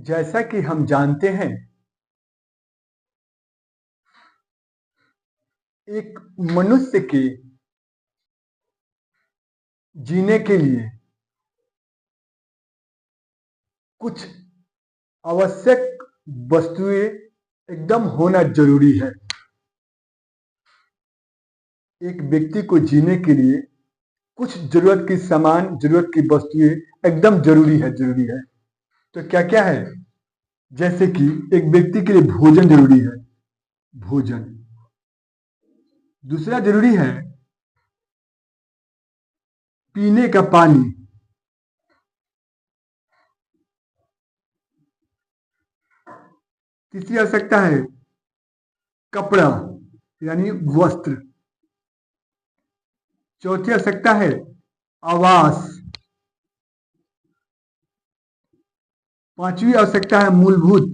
जैसा कि हम जानते हैं, एक मनुष्य के जीने के लिए कुछ आवश्यक वस्तुएं एकदम होना जरूरी है। एक व्यक्ति को जीने के लिए कुछ जरूरत की सामान, जरूरत की वस्तुएं एकदम जरूरी है। तो क्या क्या है? जैसे कि एक व्यक्ति के लिए भोजन जरूरी है, भोजन। दूसरा जरूरी है पीने का पानी। तीसरी आवश्यकता है कपड़ा यानी वस्त्र। चौथी आवश्यकता है आवास। पांचवी आवश्यकता है मूलभूत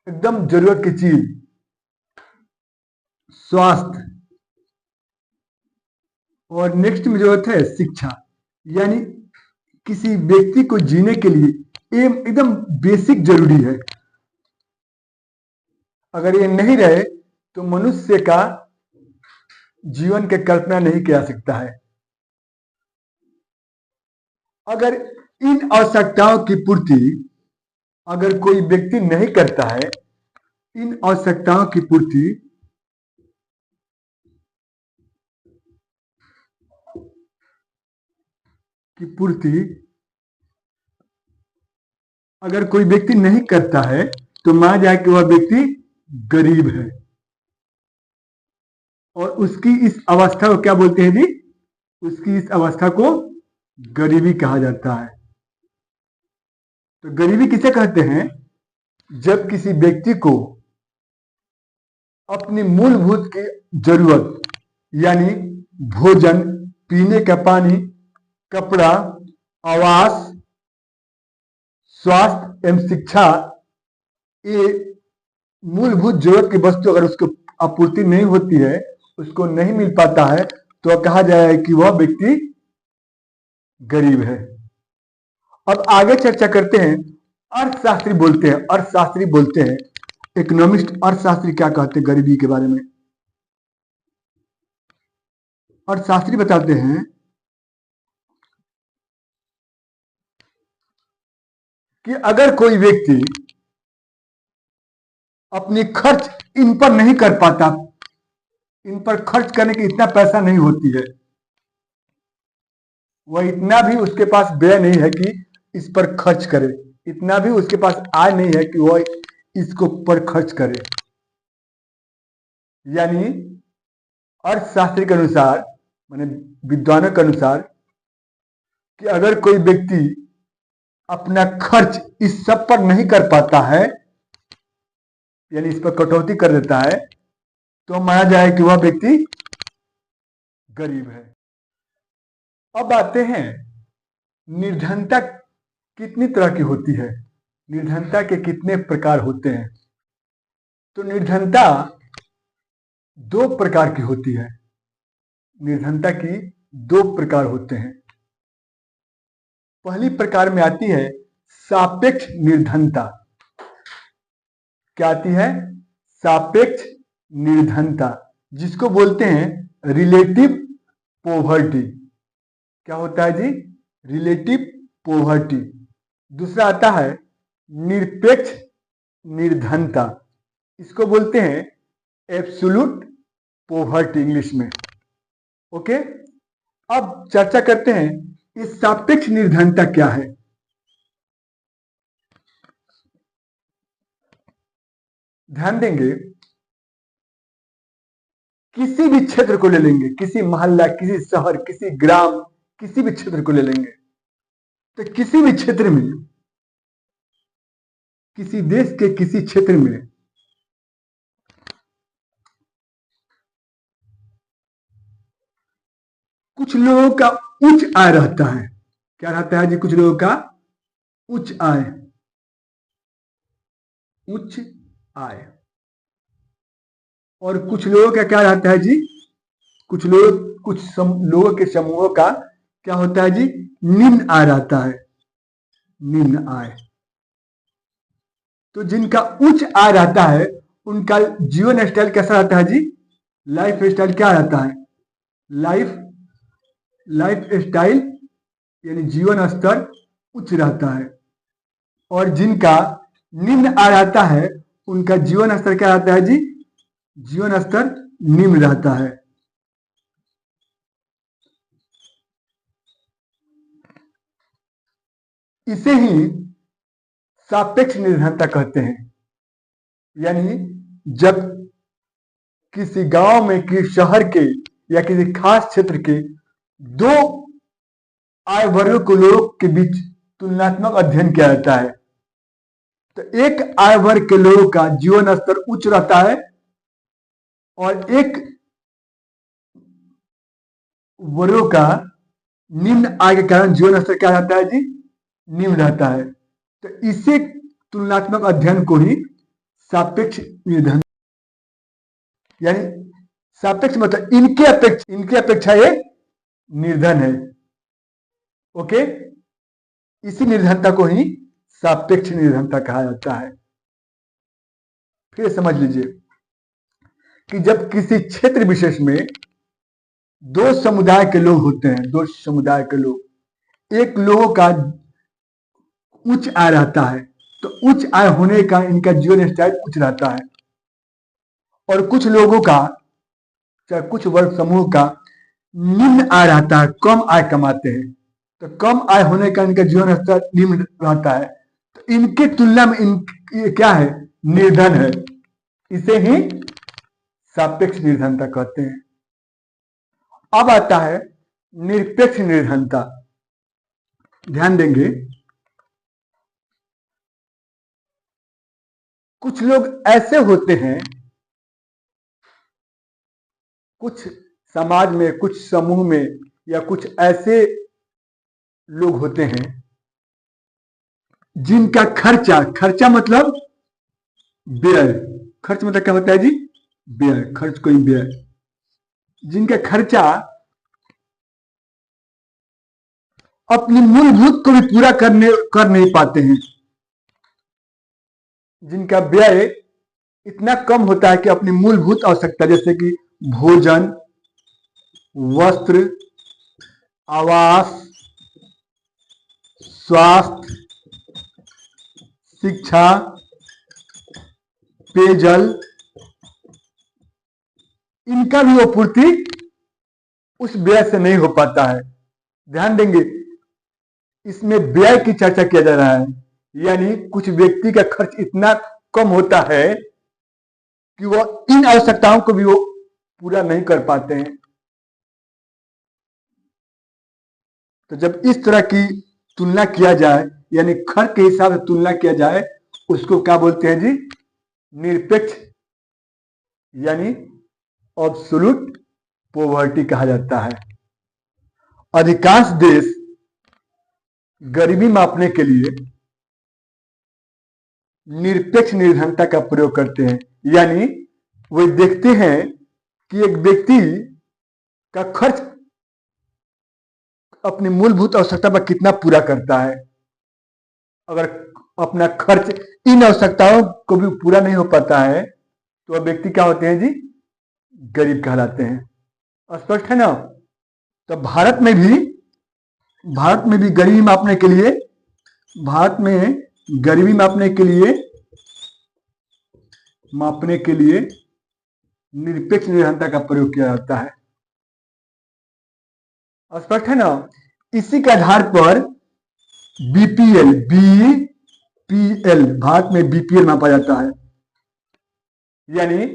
एकदम जरूरत की चीज, स्वास्थ्य। और नेक्स्ट में जरूरत है शिक्षा। यानी किसी व्यक्ति को जीने के लिए ये एकदम बेसिक जरूरी है। अगर ये नहीं रहे तो मनुष्य का जीवन की कल्पना नहीं किया सकता है। अगर इन आवश्यकताओं की पूर्ति अगर कोई व्यक्ति नहीं करता है, इन आवश्यकताओं की पूर्ति अगर कोई व्यक्ति नहीं करता है तो माना जाए कि वह व्यक्ति गरीब है। और उसकी इस अवस्था को क्या बोलते हैं जी? उसकी इस अवस्था को गरीबी कहा जाता है। तो गरीबी किसे कहते हैं? जब किसी व्यक्ति को अपनी मूलभूत की जरूरत यानी भोजन, पीने का पानी, कपड़ा, आवास, स्वास्थ्य एवं शिक्षा, ये मूलभूत जरूरत की वस्तु अगर उसको आपूर्ति नहीं होती है, उसको नहीं मिल पाता है, तो कहा जाएगा कि वह व्यक्ति गरीब है। अब आगे चर्चा करते हैं। अर्थशास्त्री बोलते हैं, इकोनॉमिस्ट अर्थशास्त्री क्या कहते हैं गरीबी के बारे में? अर्थशास्त्री बताते हैं कि अगर कोई व्यक्ति अपनी खर्च इन पर नहीं कर पाता, इन पर खर्च करने की इतना पैसा नहीं होती है, वह इतना भी उसके पास व्यय नहीं है कि इस पर खर्च करे, इतना भी उसके पास आय नहीं है कि वह इसको पर खर्च करे। यानी अर्थशास्त्री के अनुसार, माने विद्वानों के अनुसार, कि अगर कोई व्यक्ति अपना खर्च इस सब पर नहीं कर पाता है, यानी इस पर कटौती कर देता है, तो माना जाए कि वह व्यक्ति गरीब है। अब आते हैं निर्धनता कितनी तरह की होती है, निर्धनता के कितने प्रकार होते हैं। तो निर्धनता दो प्रकार की होती है। निर्धनता की दो प्रकार होते हैं। पहली प्रकार में आती है सापेक्ष निर्धनता। क्या आती है? सापेक्ष निर्धनता, जिसको बोलते हैं रिलेटिव पोवर्टी। क्या होता है जी? Relative poverty. दूसरा आता है निरपेक्ष निर्धनता, इसको बोलते हैं एब्सोल्यूट पोवर्टी इंग्लिश में। ओके, अब चर्चा करते हैं इस सापेक्ष निर्धनता क्या है। ध्यान देंगे, किसी भी क्षेत्र को ले लेंगे, किसी मोहल्ला, किसी शहर, किसी ग्राम, किसी भी क्षेत्र को ले लेंगे, तो किसी भी क्षेत्र में, किसी देश के किसी क्षेत्र में कुछ लोगों का उच्च आय रहता है। क्या रहता है जी? कुछ लोगों का उच्च आय, उच्च आय। और कुछ लोगों का क्या रहता है जी? कुछ लोगों के समूहों का क्या होता है जी? निम्न आय रहता है, निम्न आय। तो जिनका उच्च आय रहता है उनका जीवन स्टाइल कैसा रहता है जी? लाइफ स्टाइल क्या रहता है? लाइफ स्टाइल यानी जीवन स्तर उच्च रहता है। और जिनका निम्न आय रहता है उनका जीवन स्तर क्या रहता है जी? जीवन स्तर निम्न रहता है। इसे ही सापेक्ष निर्धनता कहते हैं। यानी जब किसी गांव में, किसी शहर के या किसी खास क्षेत्र के दो आय वर्गों के लोगों के बीच तुलनात्मक अध्ययन किया जाता है, तो एक आय वर्ग के लोगों का जीवन स्तर उच्च रहता है और एक वर्गों का निम्न आय के कारण जीवन स्तर क्या रहता है जी? निम्न रहता है। तो इसे तुलनात्मक अध्ययन को ही सापेक्ष निर्धन, यानी सापेक्ष मतलब इनके अपेक्षा ये निर्धन है। ओके, इसी निर्धनता को ही सापेक्ष निर्धनता कहा जाता है। फिर समझ लीजिए कि जब किसी क्षेत्र विशेष में दो समुदाय के लोग होते हैं, दो समुदाय के लोग, एक लोगों का उच्च आय रहता है, तो उच्च आय होने का इनका जीवन स्टाइल उच्च रहता है, और कुछ लोगों का, चाहे कुछ वर्ग समूह का निम्न आय रहता है, कम आय कमाते हैं, तो कम आय होने का इनका जीवन स्तर निम्न रहता है, तो इनके तुलना में क्या है? निर्धन है। इसे ही सापेक्ष निर्धनता कहते हैं। अब आता है निरपेक्ष निर्धनता। ध्यान देंगे, कुछ लोग ऐसे होते हैं, कुछ समाज में, कुछ समूह में, या कुछ ऐसे लोग होते हैं जिनका खर्चा मतलब व्यय, खर्च मतलब क्या होता है जी? व्यय, खर्च कोई व्यय, जिनका खर्चा अपनी मूलभूत को भी पूरा कर नहीं पाते हैं, जिनका व्यय इतना कम होता है कि अपनी मूलभूत आवश्यकता जैसे कि भोजन, वस्त्र, आवास, स्वास्थ्य, शिक्षा, पेयजल, इनका भी वो पूर्ति उस व्यय से नहीं हो पाता है। ध्यान देंगे, इसमें व्यय की चर्चा किया जा रहा है, यानी कुछ व्यक्ति का खर्च इतना कम होता है कि वो इन आवश्यकताओं को भी वो पूरा नहीं कर पाते हैं। तो जब इस तरह की तुलना किया जाए, यानी खर्च के हिसाब से तुलना किया जाए, उसको क्या बोलते हैं जी? निरपेक्ष, यानी एब्सोल्यूट पॉवर्टी कहा जाता है। अधिकांश देश गरीबी मापने के लिए निरपेक्ष निर्धनता का प्रयोग करते हैं, यानी वे देखते हैं कि एक व्यक्ति का खर्च अपनी मूलभूत आवश्यकता पर कितना पूरा करता है। अगर अपना खर्च इन आवश्यकताओं को भी पूरा नहीं हो पाता है तो वह व्यक्ति क्या होते हैं जी? गरीब कहलाते हैं। स्पष्ट है ना? तो भारत में भी गरीबी मापने के लिए, निरपेक्ष निर्धनता का प्रयोग किया जाता है। स्पष्ट है ना? इसी के आधार पर बीपीएल भारत में बीपीएल मापा जाता है, यानी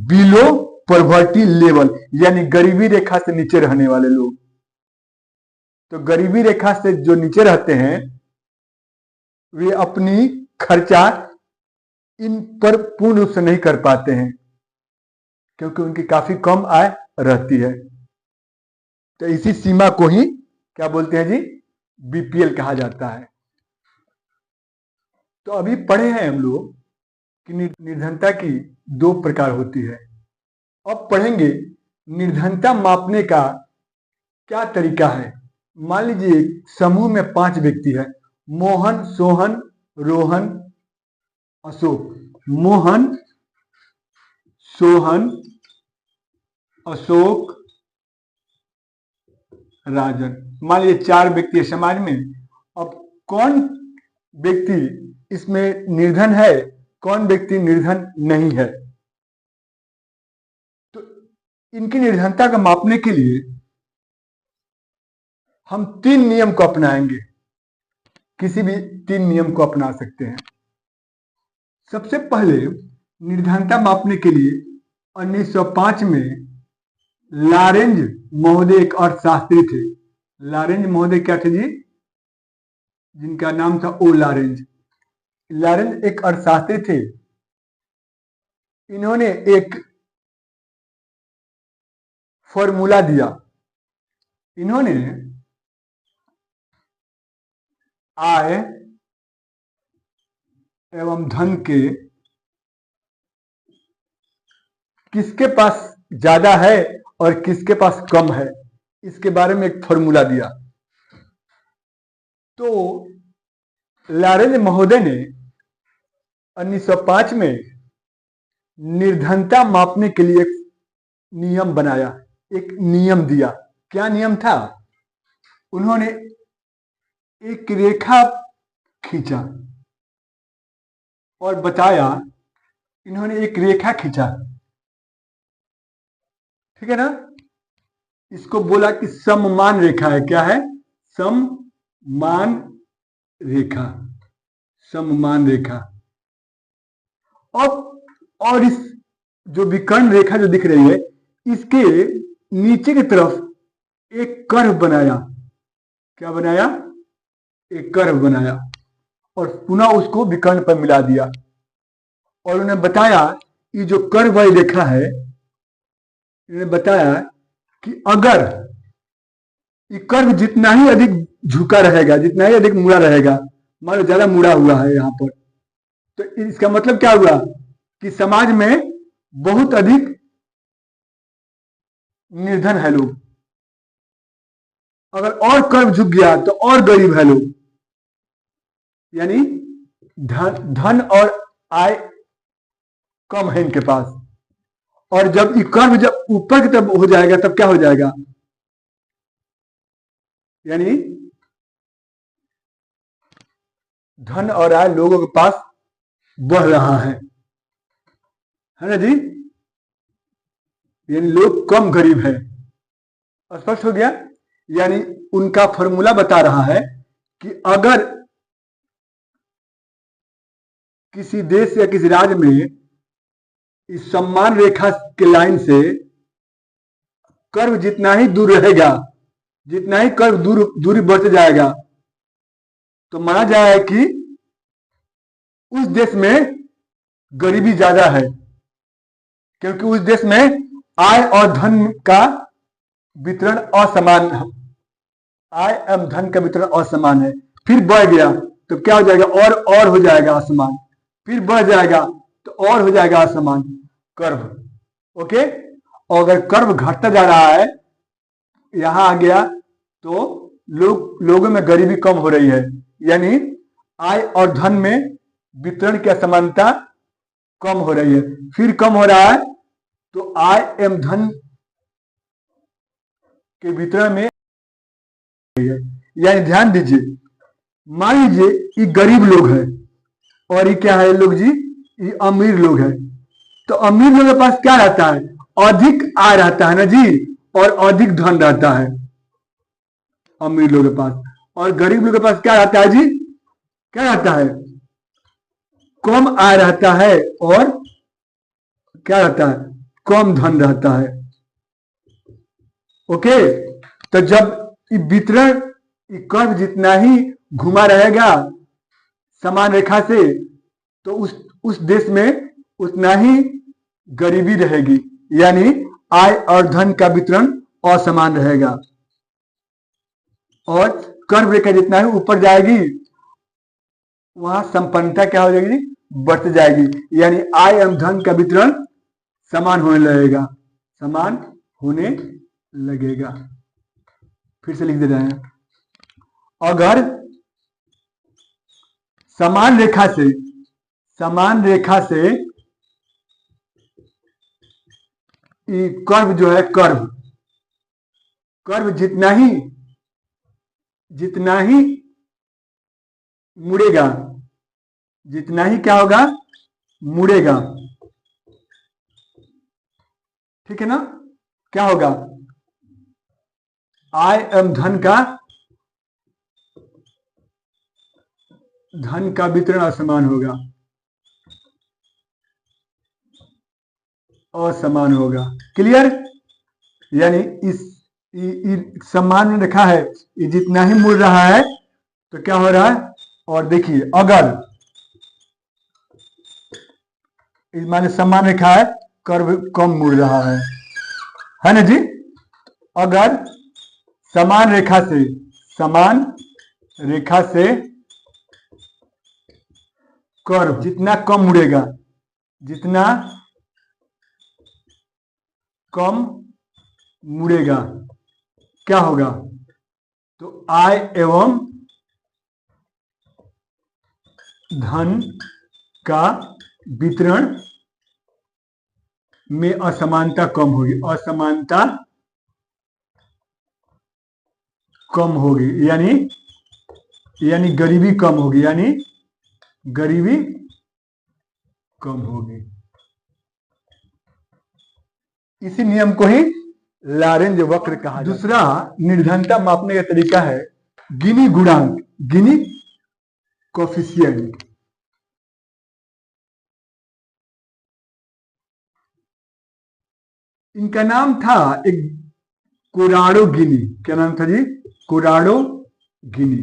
बिलो पॉवर्टी लेवल, यानी गरीबी रेखा से नीचे रहने वाले लोग। तो गरीबी रेखा से जो नीचे रहते हैं वे अपनी खर्चा इन पर पूर्ण रूप से नहीं कर पाते हैं क्योंकि उनकी काफी कम आय रहती है। तो इसी सीमा को ही क्या बोलते हैं जी? बीपीएल कहा जाता है। तो अभी पढ़े हैं हम लोग कि निर्धनता की दो प्रकार होती है। अब पढ़ेंगे निर्धनता मापने का क्या तरीका है। मान लीजिए समूह में 5 व्यक्ति है, मोहन, सोहन, रोहन अशोक, मोहन, सोहन, अशोक, राजन। मान लीजिए 4 व्यक्ति है समाज में। अब कौन व्यक्ति इसमें निर्धन है, कौन व्यक्ति निर्धन नहीं है, तो इनकी निर्धनता को मापने के लिए हम 3 नियम को अपनाएंगे। किसी भी 3 नियम को अपना सकते हैं। सबसे पहले निर्धनता मापने के लिए 1905 में लॉरेंज महोदय एक अर्थशास्त्री थे। लॉरेंज महोदय क्या थे जी? जिनका नाम था ओ लॉरेंज। लॉरेंज एक अर्थशास्त्री थे। इन्होंने एक फॉर्मूला दिया। इन्होंने आय एवं धन के किसके पास ज्यादा है और किसके पास कम है, इसके बारे में एक फॉर्मूला दिया। तो लॉरेंज महोदय ने 1905 में निर्धनता मापने के लिए एक नियम बनाया, एक नियम दिया। क्या नियम था? उन्होंने एक रेखा खींचा और बताया, इन्होंने एक रेखा खींचा, ठीक है ना? इसको बोला कि सममान रेखा है। क्या है? सममान रेखा, सममान रेखा। और इस जो विकर्ण रेखा जो दिख रही है, इसके नीचे की तरफ एक कर्व बनाया। क्या बनाया? एक कर्व बनाया और पुनः उसको विकर्ण पर मिला दिया। और उन्हें बताया ये जो कर्व वाली रेखा है, इन्होंने बताया कि अगर ये कर्व जितना ही अधिक झुका रहेगा, जितना ही अधिक मुड़ा रहेगा, मान लो ज्यादा मुड़ा हुआ है यहाँ पर, तो इसका मतलब क्या हुआ कि समाज में बहुत अधिक निर्धन है लोग। अगर और कर्व झुक गया तो और गरीब है लोग। यानी धन और आय कम है इनके पास। और जब ये कर्व जब ऊपर की तरफ हो जाएगा तब क्या हो जाएगा? यानी धन और आय लोगों के पास बढ़ रहा है ना जी? यानी लोग कम गरीब है। स्पष्ट हो गया? यानी उनका फॉर्मूला बता रहा है कि अगर किसी देश या किसी राज्य में इस सम्मान रेखा के लाइन से कर्व जितना ही दूर रहेगा, जितना ही कर्व दूरी बढ़ते जाएगा, तो माना जाए कि उस देश में गरीबी ज्यादा है, क्योंकि उस देश में आय और धन का वितरण असमान है। आय एवं धन का वितरण असमान है। फिर बढ़ गया तो क्या हो जाएगा? और हो जाएगा असमान। फिर बढ़ जाएगा तो और हो जाएगा असमान कर्व। ओके? और अगर कर्व घटता जा रहा है, यहां आ गया तो लोगों में गरीबी कम हो रही है। यानी आय और धन में वितरण की असमानता कम हो रही है। फिर कम हो रहा है तो आय एवं धन के वितरण में, यानी ध्यान दीजिए, मान लीजिए ये गरीब लोग हैं और ये क्या है लोग जी? ये अमीर लोग हैं। तो अमीर लोगों के पास क्या रहता है? अधिक आय रहता है ना जी, और अधिक धन रहता है अमीर लोगों के पास। और गरीब लोगों के पास क्या रहता है जी? क्या रहता है? कम आय रहता है और क्या रहता है? कम धन रहता है। ओके? तो जब वितरण कर्व जितना ही घुमा रहेगा समान रेखा से, तो उस देश में उतना ही गरीबी रहेगी। यानी आय और धन का वितरण असमान रहेगा। और कर्व रेखा जितना ही ऊपर जाएगी, वहां संपन्नता क्या हो जाएगी? बढ़ती जाएगी। यानी आय एवं धन का वितरण समान होने लगेगा, समान होने लगेगा। फिर से लिख दे रहे हैं, अगर समान रेखा से समान रेखा से कर्व जो है, कर्व जितना ही मुड़ेगा, जितना ही क्या होगा, मुड़ेगा, ठीक है ना, क्या होगा, आय एवं धन का वितरण असमान होगा, असमान होगा। क्लियर? यानी इस समान रेखा है, ये जितना ही मुड़ रहा है तो क्या हो रहा है, और देखिए अगर माने समान रेखा है, कर्व कम मुड़ रहा है ना जी। अगर समान रेखा से कर्व जितना कम मुड़ेगा, जितना कम मुड़ेगा, क्या होगा, तो आय एवं धन का वितरण में असमानता कम होगी, असमानता कम होगी, यानी गरीबी कम होगी, यानी गरीबी कम होगी। इसी नियम को ही लॉरेंज वक्र कहा जाता है। दूसरा निर्धनता मापने का तरीका है गिनी गुणांक, गिनी कोफिशिएंट। इनका नाम था एक कोराडो गिनी। क्या नाम था जी? कोराडो गिनी।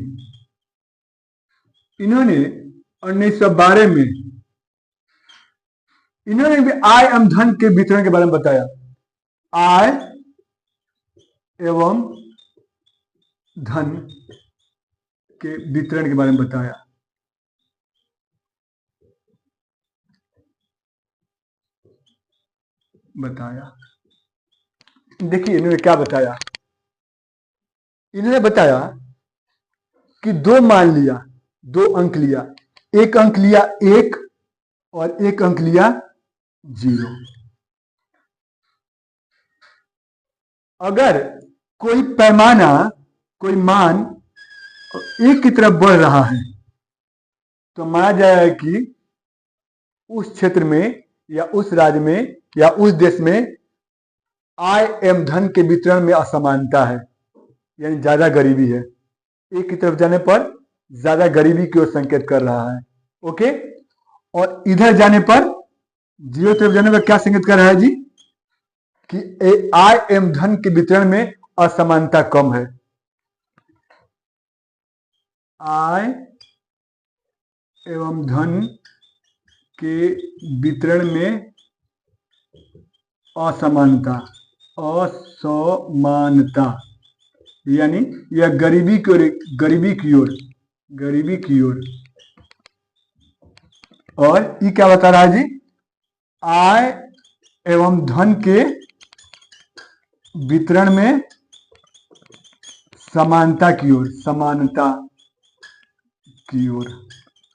इन्होंने 1912 में इन्होंने भी आय एवं धन के वितरण के बारे में बताया। आय एवं धन के वितरण के बारे में बताया। देखिए इन्होंने क्या बताया। इन्होंने बताया कि दो अंक लिया, एक अंक लिया 1 और एक अंक लिया 0। अगर कोई मान 1 की तरफ बढ़ रहा है तो माना जाएगा कि उस क्षेत्र में या उस राज्य में या उस देश में आय एवं धन के वितरण में असमानता है, यानी ज्यादा गरीबी है। 1 की तरफ जाने पर ज्यादा गरीबी की ओर संकेत कर रहा है। ओके, और इधर जाने पर 0 तरफ जाने पर क्या संकेत कर रहा है जी? कि आय एवं धन के वितरण में असमानता कम है। आय एवं धन के वितरण में असमानता, यानी यह गरीबी की ओर। और ये क्या बता रहा है जी? आय एवं धन के वितरण में समानता की ओर,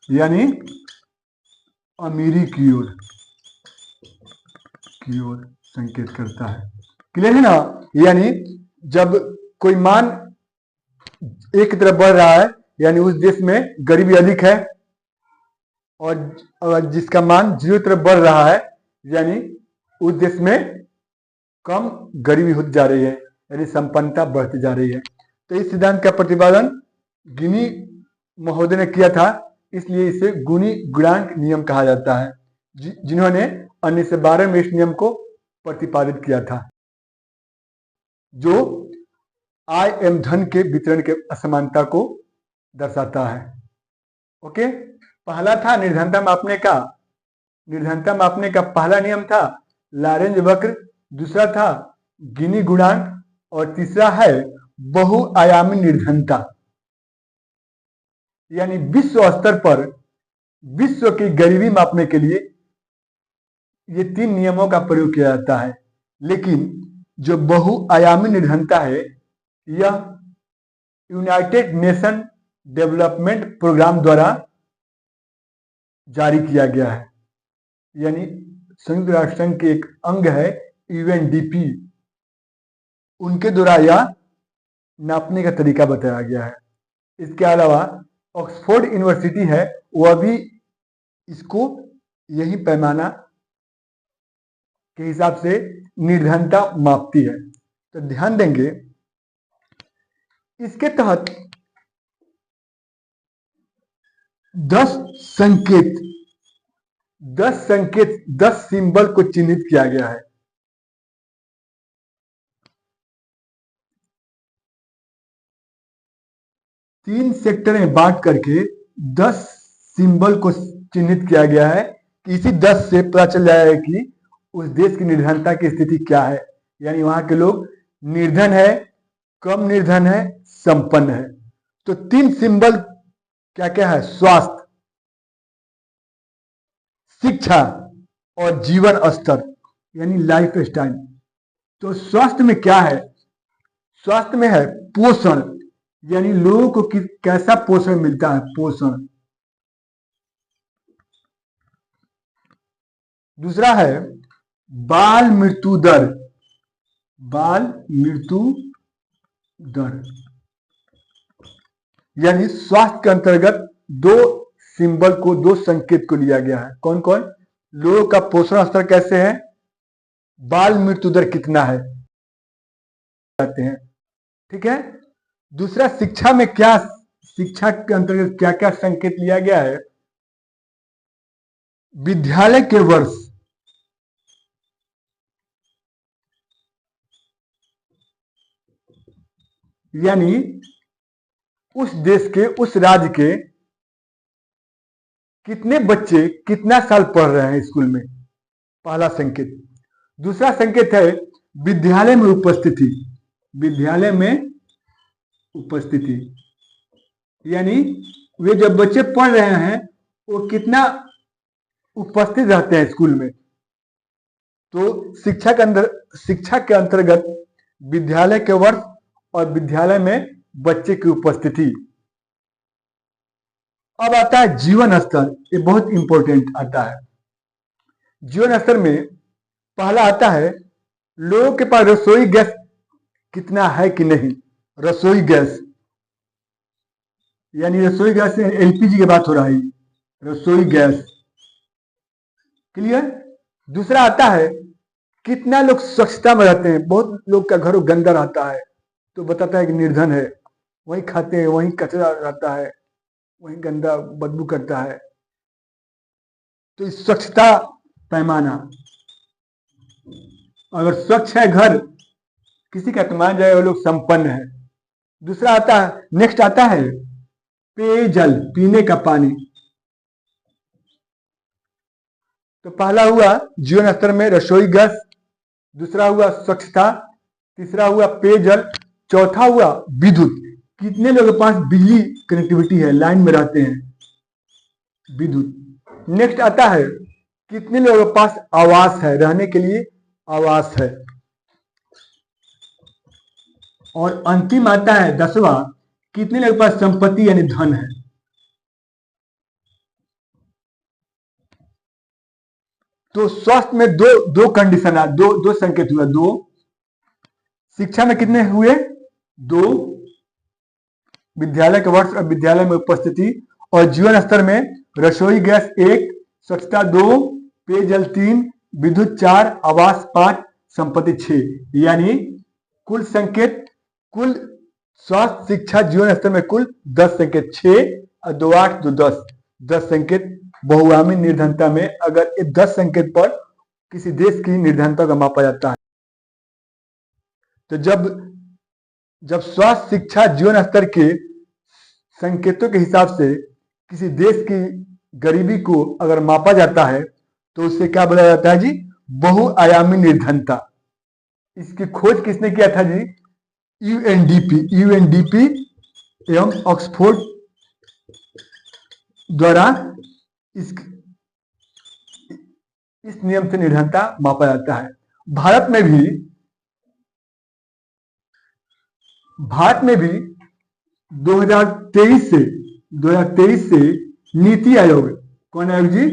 यानी अमीरी की ओर संकेत करता है। क्लियर है ना? यानी जब कोई मान 1 की तरफ बढ़ रहा है, यानी उस देश में गरीबी अधिक है, और जिसका मान 0 की तरफ बढ़ रहा है, यानी उस देश में कम गरीबी होती जा रही है, यानी संपन्नता बढ़ती जा रही है। तो इस सिद्धांत का प्रतिपादन गिनी महोदय ने किया था, इसलिए इसे गुणी गुणांक नियम कहा जाता है, जिन्होंने 1912 में इस नियम को प्रतिपादित किया था, जो आय एवं धन के वितरण के असमानता को दर्शाता है। ओके, पहला था निर्धनता मापने का पहला नियम था लॉरेंज वक्र, दूसरा था गिनी गुणांक, और तीसरा है बहुआयामी निर्धनता। यानी विश्व स्तर पर विश्व की गरीबी मापने के लिए ये 3 नियमों का प्रयोग किया जाता है। लेकिन जो बहुआयामी निर्धनता है, यह यूनाइटेड नेशन डेवलपमेंट प्रोग्राम द्वारा जारी किया गया है, यानी संयुक्त राष्ट्र संघ के एक अंग है यूएनडीपी, उनके द्वारा यह नापने का तरीका बताया गया है। इसके अलावा ऑक्सफोर्ड यूनिवर्सिटी है, वह भी इसको यही पैमाना के हिसाब से निर्धनता मापती है। तो ध्यान देंगे, इसके तहत 10 संकेत 10 सिंबल को चिन्हित किया गया है। तीन सेक्टर में बांट करके 10 सिंबल को चिन्हित किया गया है कि इसी 10 से पता चल जाएगा कि उस देश की निर्धनता की स्थिति क्या है, यानी वहां के लोग निर्धन है, कम निर्धन है, संपन्न है। तो 3 सिंबल क्या क्या है? स्वास्थ्य, शिक्षा और जीवन स्तर, यानी लाइफ स्टाइल। तो स्वास्थ्य में क्या है? स्वास्थ्य में है पोषण, यानी लोगों को कैसा पोषण मिलता है, पोषण। दूसरा है बाल मृत्यु दर, बाल मृत्यु दर, यानी स्वास्थ्य के अंतर्गत 2 सिंबल को, 2 संकेत को लिया गया है। कौन कौन? लोगों का पोषण स्तर कैसे है, बाल मृत्यु दर कितना है, कहते हैं। ठीक है। दूसरा शिक्षा में क्या, शिक्षा के अंतर्गत क्या क्या संकेत लिया गया है? विद्यालय के वर्ष, यानी उस देश के, उस राज्य के कितने बच्चे कितना साल पढ़ रहे हैं स्कूल में, पहला संकेत। दूसरा संकेत है विद्यालय में उपस्थिति, विद्यालय में उपस्थिति, यानी वे जब बच्चे पढ़ रहे हैं वो कितना उपस्थित रहते हैं स्कूल में। तो शिक्षा के अंतर्गत विद्यालय के वर्ष और विद्यालय में बच्चे की उपस्थिति। अब आता है जीवन स्तर, ये बहुत इंपॉर्टेंट आता है। जीवन स्तर में पहला आता है लोगों के पास रसोई गैस कितना है कि नहीं, रसोई गैस, यानी रसोई गैस एलपीजी की बात हो रहा है, रसोई गैस। क्लियर। दूसरा आता है कितना लोग स्वच्छता में रहते हैं, बहुत लोग का घर गंदा रहता है तो बताता है कि निर्धन है, वहीं खाते हैं, वहीं कचरा रहता है, वहीं गंदा बदबू करता है। तो इस स्वच्छता पैमाना, अगर स्वच्छ है घर किसी का तो मान जाए वो लोग संपन्न है। दूसरा आता है, नेक्स्ट आता है पेयजल, पीने का पानी। तो पहला हुआ जीवन स्तर में रसोई गैस, दूसरा हुआ स्वच्छता, तीसरा हुआ पेयजल, चौथा हुआ विद्युत, कितने लोगों के पास बिजली कनेक्टिविटी है, लाइन में रहते हैं, विद्युत। नेक्स्ट आता है कितने लोगों के पास आवास है, रहने के लिए आवास है। और अंतिम आता है 10वां, कितने लोगों के पास संपत्ति यानी धन है। तो स्वास्थ्य में दो कंडीशन है, दो संकेत हुआ, 2। शिक्षा में कितने हुए, 2, विद्यालय के वर्ष और विद्यालय में उपस्थिति। और जीवन स्तर में रसोई गैस 1, स्वच्छता 2, पेयजल 3, विद्युत 4, आवास 5, संपत्ति 6, यानी कुल संकेत, कुल स्वास्थ्य शिक्षा जीवन स्तर में कुल 10 संकेत, 6 और 2 8 2 10 संकेत बहुआयामी निर्धनता में। अगर ये 10 संकेत पर किसी देश की निर्धनता का मापा जाता है। तो जब स्वास्थ्य शिक्षा जीवन स्तर के संकेतों के हिसाब से किसी देश की गरीबी को अगर मापा जाता है तो उससे क्या बोला जाता है जी, बहुआयामी निर्धनता। इसकी खोज किसने किया था जी, यूएनडीपी एवं ऑक्सफोर्ड द्वारा इस नियम से निर्धनता मापा जाता है। भारत में भी 2023 से नीति आयोग कौन आयोग जी?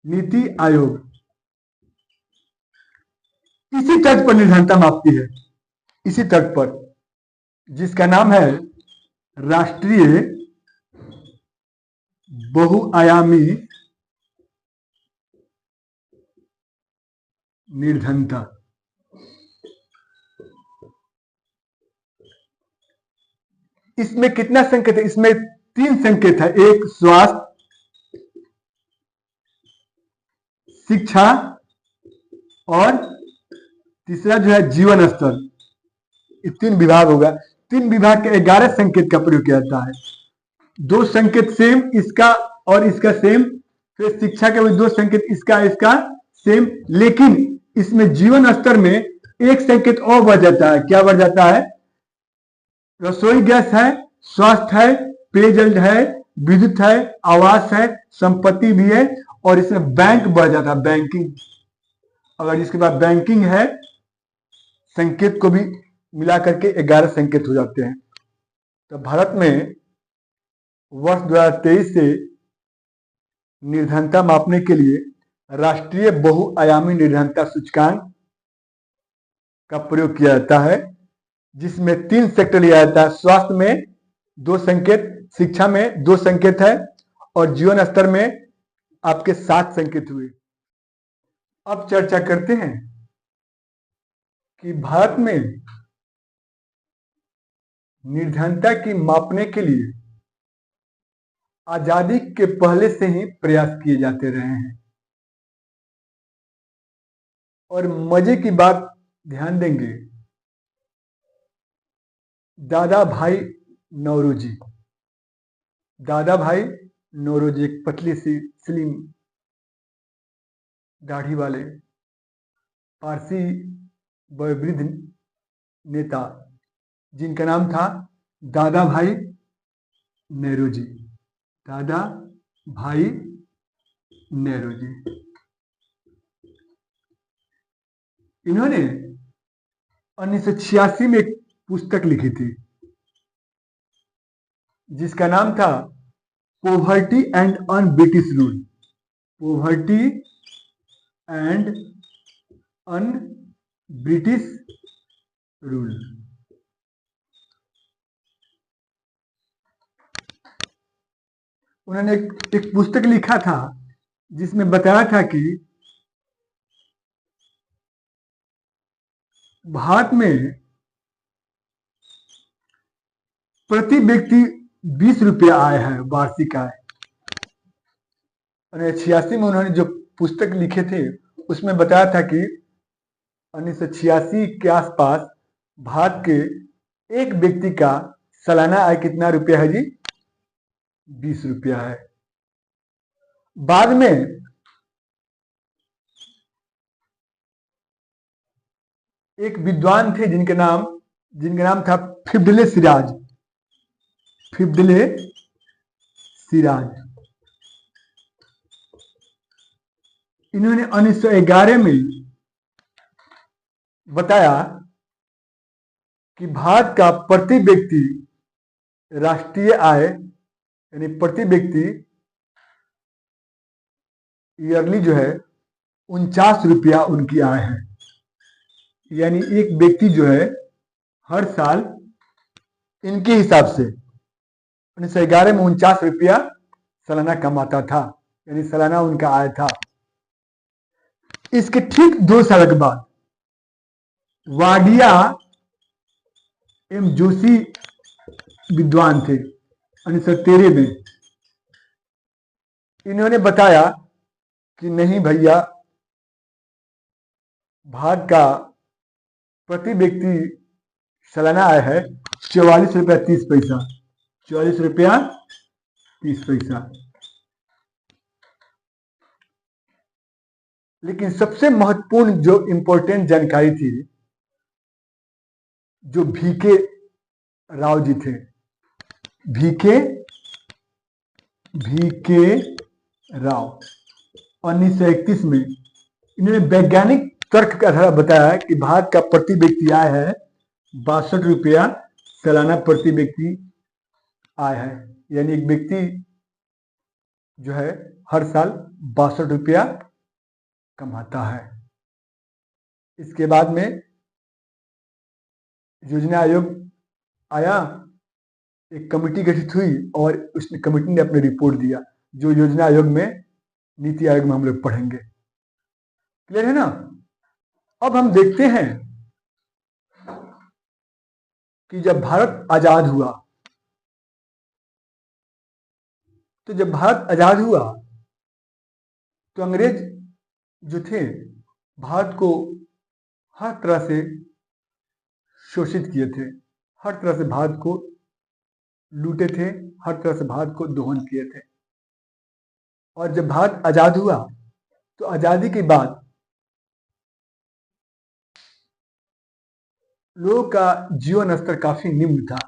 नीति आयोग। इसी तर्ज पर निर्धनता मापती है, इसी तर्ज पर, जिसका नाम है राष्ट्रीय बहुआयामी निर्धनता। इसमें कितना संकेत है? इसमें 3 संकेत है। एक स्वास्थ्य, शिक्षा और तीसरा जो है जीवन स्तर। ये 3 विभाग होगा। 3 विभाग के 11 संकेत का प्रयोग किया जाता है। 2 संकेत सेम, इसका और इसका सेम। फिर शिक्षा के भी 2 संकेत, इसका इसका सेम। लेकिन इसमें जीवन स्तर में एक संकेत और बढ़ जाता है। क्या बढ़ जाता है? रसोई गैस है, स्वास्थ्य है, पेयजल है, विद्युत है, आवास है, संपत्ति भी है, और इसमें बैंक बढ़ जाता है, बैंकिंग। अगर इसके बाद बैंकिंग है, संकेत को भी मिला करके 11 संकेत हो जाते हैं। तो भारत में वर्ष 2023 से निर्धनता मापने के लिए राष्ट्रीय बहुआयामी निर्धनता सूचकांक का प्रयोग किया जाता है, जिसमें 3 सेक्टर लिया जाता है। स्वास्थ्य में 2 संकेत, शिक्षा में 2 संकेत है, और जीवन स्तर में आपके 7 संकेत हुए। अब चर्चा करते हैं कि भारत में निर्धनता की मापने के लिए आजादी के पहले से ही प्रयास किए जाते रहे हैं। और मजे की बात ध्यान देंगे, दादा भाई नौरोजी, दादा भाई नौरोजी, एक पतली सी स्लिम दाढ़ी वाले पारसी वयोवृद्ध नेता, जिनका नाम था दादा भाई नेहरूजी, दादा भाई नेहरूजी। इन्होंने 1986 में एक पुस्तक लिखी थी, जिसका नाम था poverty and un British rule. Poverty and un British rule. उन्होंने एक पुस्तक लिखा था, जिसमें बताया था कि भारत में प्रति व्यक्ति 20 रुपया आय है, वार्षिक आय। 1986 में उन्होंने जो पुस्तक लिखे थे, उसमें बताया था कि 1986 के आसपास भारत के एक व्यक्ति का सालाना आय कितना रुपया है जी? 20 रुपया है। बाद में एक विद्वान थे, जिनका नाम था फिब्डले सिराज। फिब्डले सिराज। इन्होंने 1911 में बताया कि भारत का प्रति व्यक्ति राष्ट्रीय आय, यानी प्रति व्यक्ति ईयरली जो है 49 रुपया उनकी आय है। यानी एक व्यक्ति जो है हर साल इनके हिसाब से 1911 में 49 रुपया सालाना कमाता था, यानी सालाना उनका आय था। इसके ठीक 2 साल के बाद वाडिया एम जोशी विद्वान थे, 1913 में। इन्होंने बताया कि नहीं भैया, भारत का प्रति व्यक्ति सालाना आय है 44 रुपया 30 पैसा। 44 रुपया 30 पैसा। लेकिन सबसे महत्वपूर्ण जो इंपॉर्टेंट जानकारी थी, जो वीके राव जी थे, वीके राव, 1931 में इन्होंने वैज्ञानिक तर्क का आधार बताया कि भारत का प्रति व्यक्ति आय है 62 रुपया सालाना प्रति व्यक्ति आय है। यानी एक व्यक्ति जो है हर साल 62 रुपया कमाता है। इसके बाद में योजना आयोग आया, एक कमेटी गठित हुई और उस कमेटी ने अपनी रिपोर्ट दिया, जो योजना आयोग में, नीति आयोग में हम लोग पढ़ेंगे। क्लियर है ना? अब हम देखते हैं कि जब भारत आजाद हुआ, तो जब भारत आजाद हुआ तो अंग्रेज जो थे भारत को हर तरह से शोषित किए थे, हर तरह से भारत को लूटे थे, हर तरह से भारत को दोहन किए थे। और जब भारत आजाद हुआ तो आजादी के बाद लोगों का जीवन स्तर काफी निम्न था,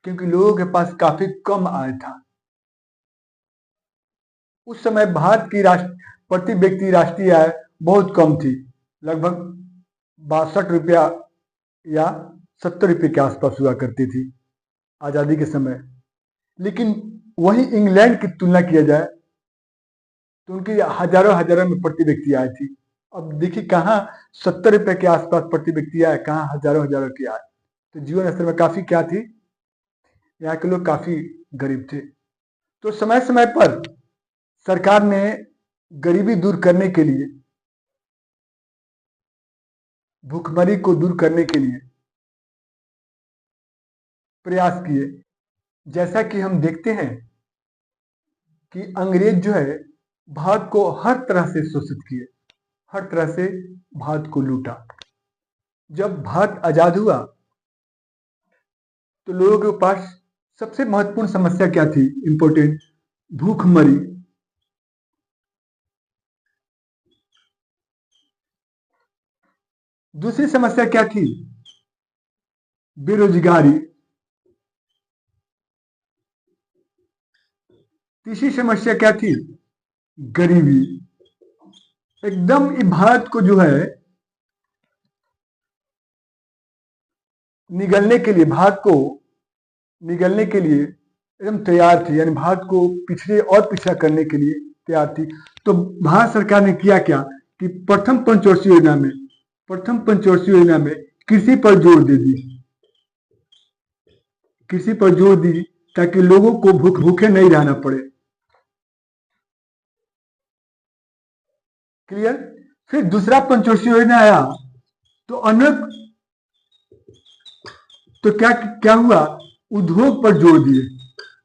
क्योंकि लोगों के पास काफी कम आय था। उस समय भारत की प्रति व्यक्ति राष्ट्रीय आय बहुत कम थी, लगभग 62 रुपया या 70 रुपये के आसपास हुआ करती थी आजादी के समय। लेकिन वही इंग्लैंड की तुलना किया जाए तो उनकी हजारों हजारों में प्रति व्यक्ति आय थी। अब देखिए कहाँ 70 रुपये के आसपास प्रति व्यक्ति आय, कहाँ हजारों हजारों की आय। तो जीवन स्तर में काफी क्या थी, यहाँ के लोग काफी गरीब थे। तो समय समय पर सरकार ने गरीबी दूर करने के लिए, भूखमरी को दूर करने के लिए प्रयास किए। जैसा कि हम देखते हैं कि अंग्रेज जो है भारत को हर तरह से शोषित किए, हर तरह से भारत को लूटा। जब भारत आजाद हुआ तो लोगों के पास सबसे महत्वपूर्ण समस्या क्या थी, इंपॉर्टेंट, भूखमरी। दूसरी समस्या क्या थी, बेरोजगारी। तीसरी समस्या क्या थी, गरीबी। एकदम भारत को जो है निगलने के लिए, भारत को निगलने के लिए एकदम तैयार थी, यानी भारत को पिछड़े और पिछड़ा करने के लिए तैयार थी। तो भारत सरकार ने किया क्या कि प्रथम पंचवर्षीय योजना में कृषि पर जोर दे दी, कृषि पर जोर दी ताकि लोगों को भूखे नहीं रहना पड़े। क्लियर? फिर दूसरा पंचवर्षीय योजना आया तो अनेक, तो क्या क्या हुआ, उद्योग पर जोर दिए,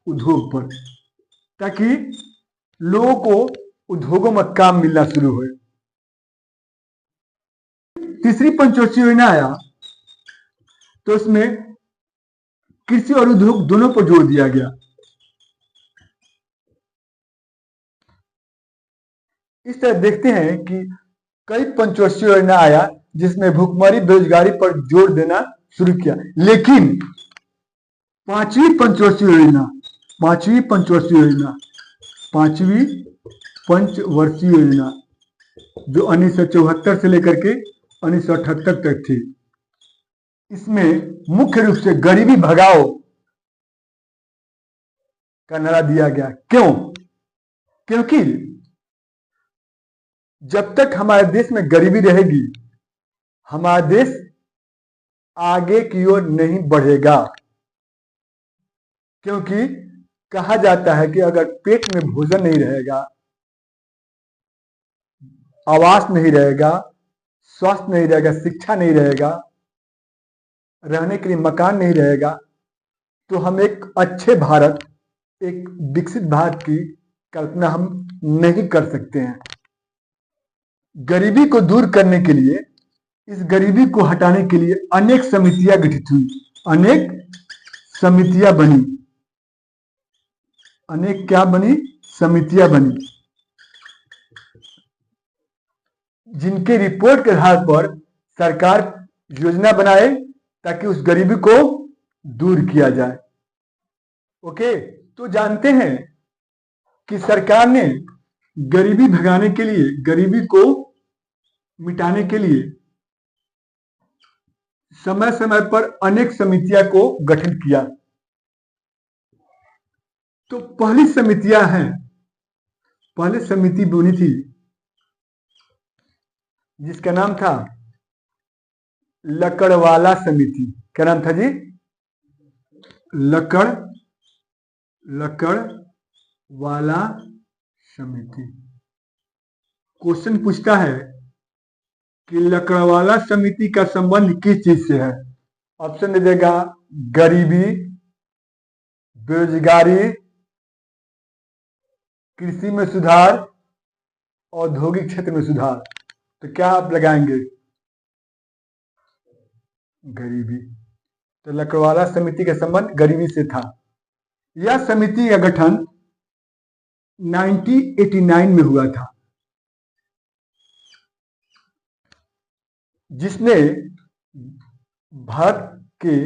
उद्योग पर, ताकि लोगों को उद्योगों में काम मिलना शुरू हो। तीसरी पंचवर्षीय योजना आया तो इसमें कृषि और उद्योग दोनों पर जोर दिया गया। इस तरह देखते हैं कि कई पंचवर्षीय योजना आया जिसमें भूखमरी बेरोजगारी पर जोर देना शुरू किया। लेकिन पांचवी पंचवर्षीय योजना जो 1974 से लेकर के 1978 तक थी, इसमें मुख्य रूप से गरीबी भगाओ का नारा दिया गया। क्यों? क्योंकि जब तक हमारे देश में गरीबी रहेगी, हमारा देश आगे की ओर नहीं बढ़ेगा। क्योंकि कहा जाता है कि अगर पेट में भोजन नहीं रहेगा, आवास नहीं रहेगा, स्वास्थ्य नहीं रहेगा, शिक्षा नहीं रहेगा, रहने के लिए मकान नहीं रहेगा, तो हम एक अच्छे भारत, एक विकसित भारत की कल्पना हम नहीं कर सकते हैं। गरीबी को दूर करने के लिए, इस गरीबी को हटाने के लिए अनेक समितियां गठित हुई, अनेक समितियां बनी, अनेक क्या बनी, समितियां बनी, जिनके रिपोर्ट के आधार पर सरकार योजना बनाए ताकि उस गरीबी को दूर किया जाए। ओके, तो जानते हैं कि सरकार ने गरीबी भगाने के लिए, गरीबी को मिटाने के लिए समय समय पर अनेक समितियां को गठित किया। तो पहली समितियां हैं पहले समिति बनी थी जिसका नाम था लकड़वाला समिति। क्या नाम था जी? लकड़वाला समिति। क्वेश्चन पूछता है कि लकड़वाला समिति का संबंध किस चीज से है? ऑप्शन दे देगा गरीबी, बेरोजगारी, कृषि में सुधार, औद्योगिक क्षेत्र में सुधार। तो क्या आप लगाएंगे? गरीबी। तो लकड़वाला समिति का संबंध गरीबी से था। यह समिति का गठन 1989 में हुआ था, जिसने भारत के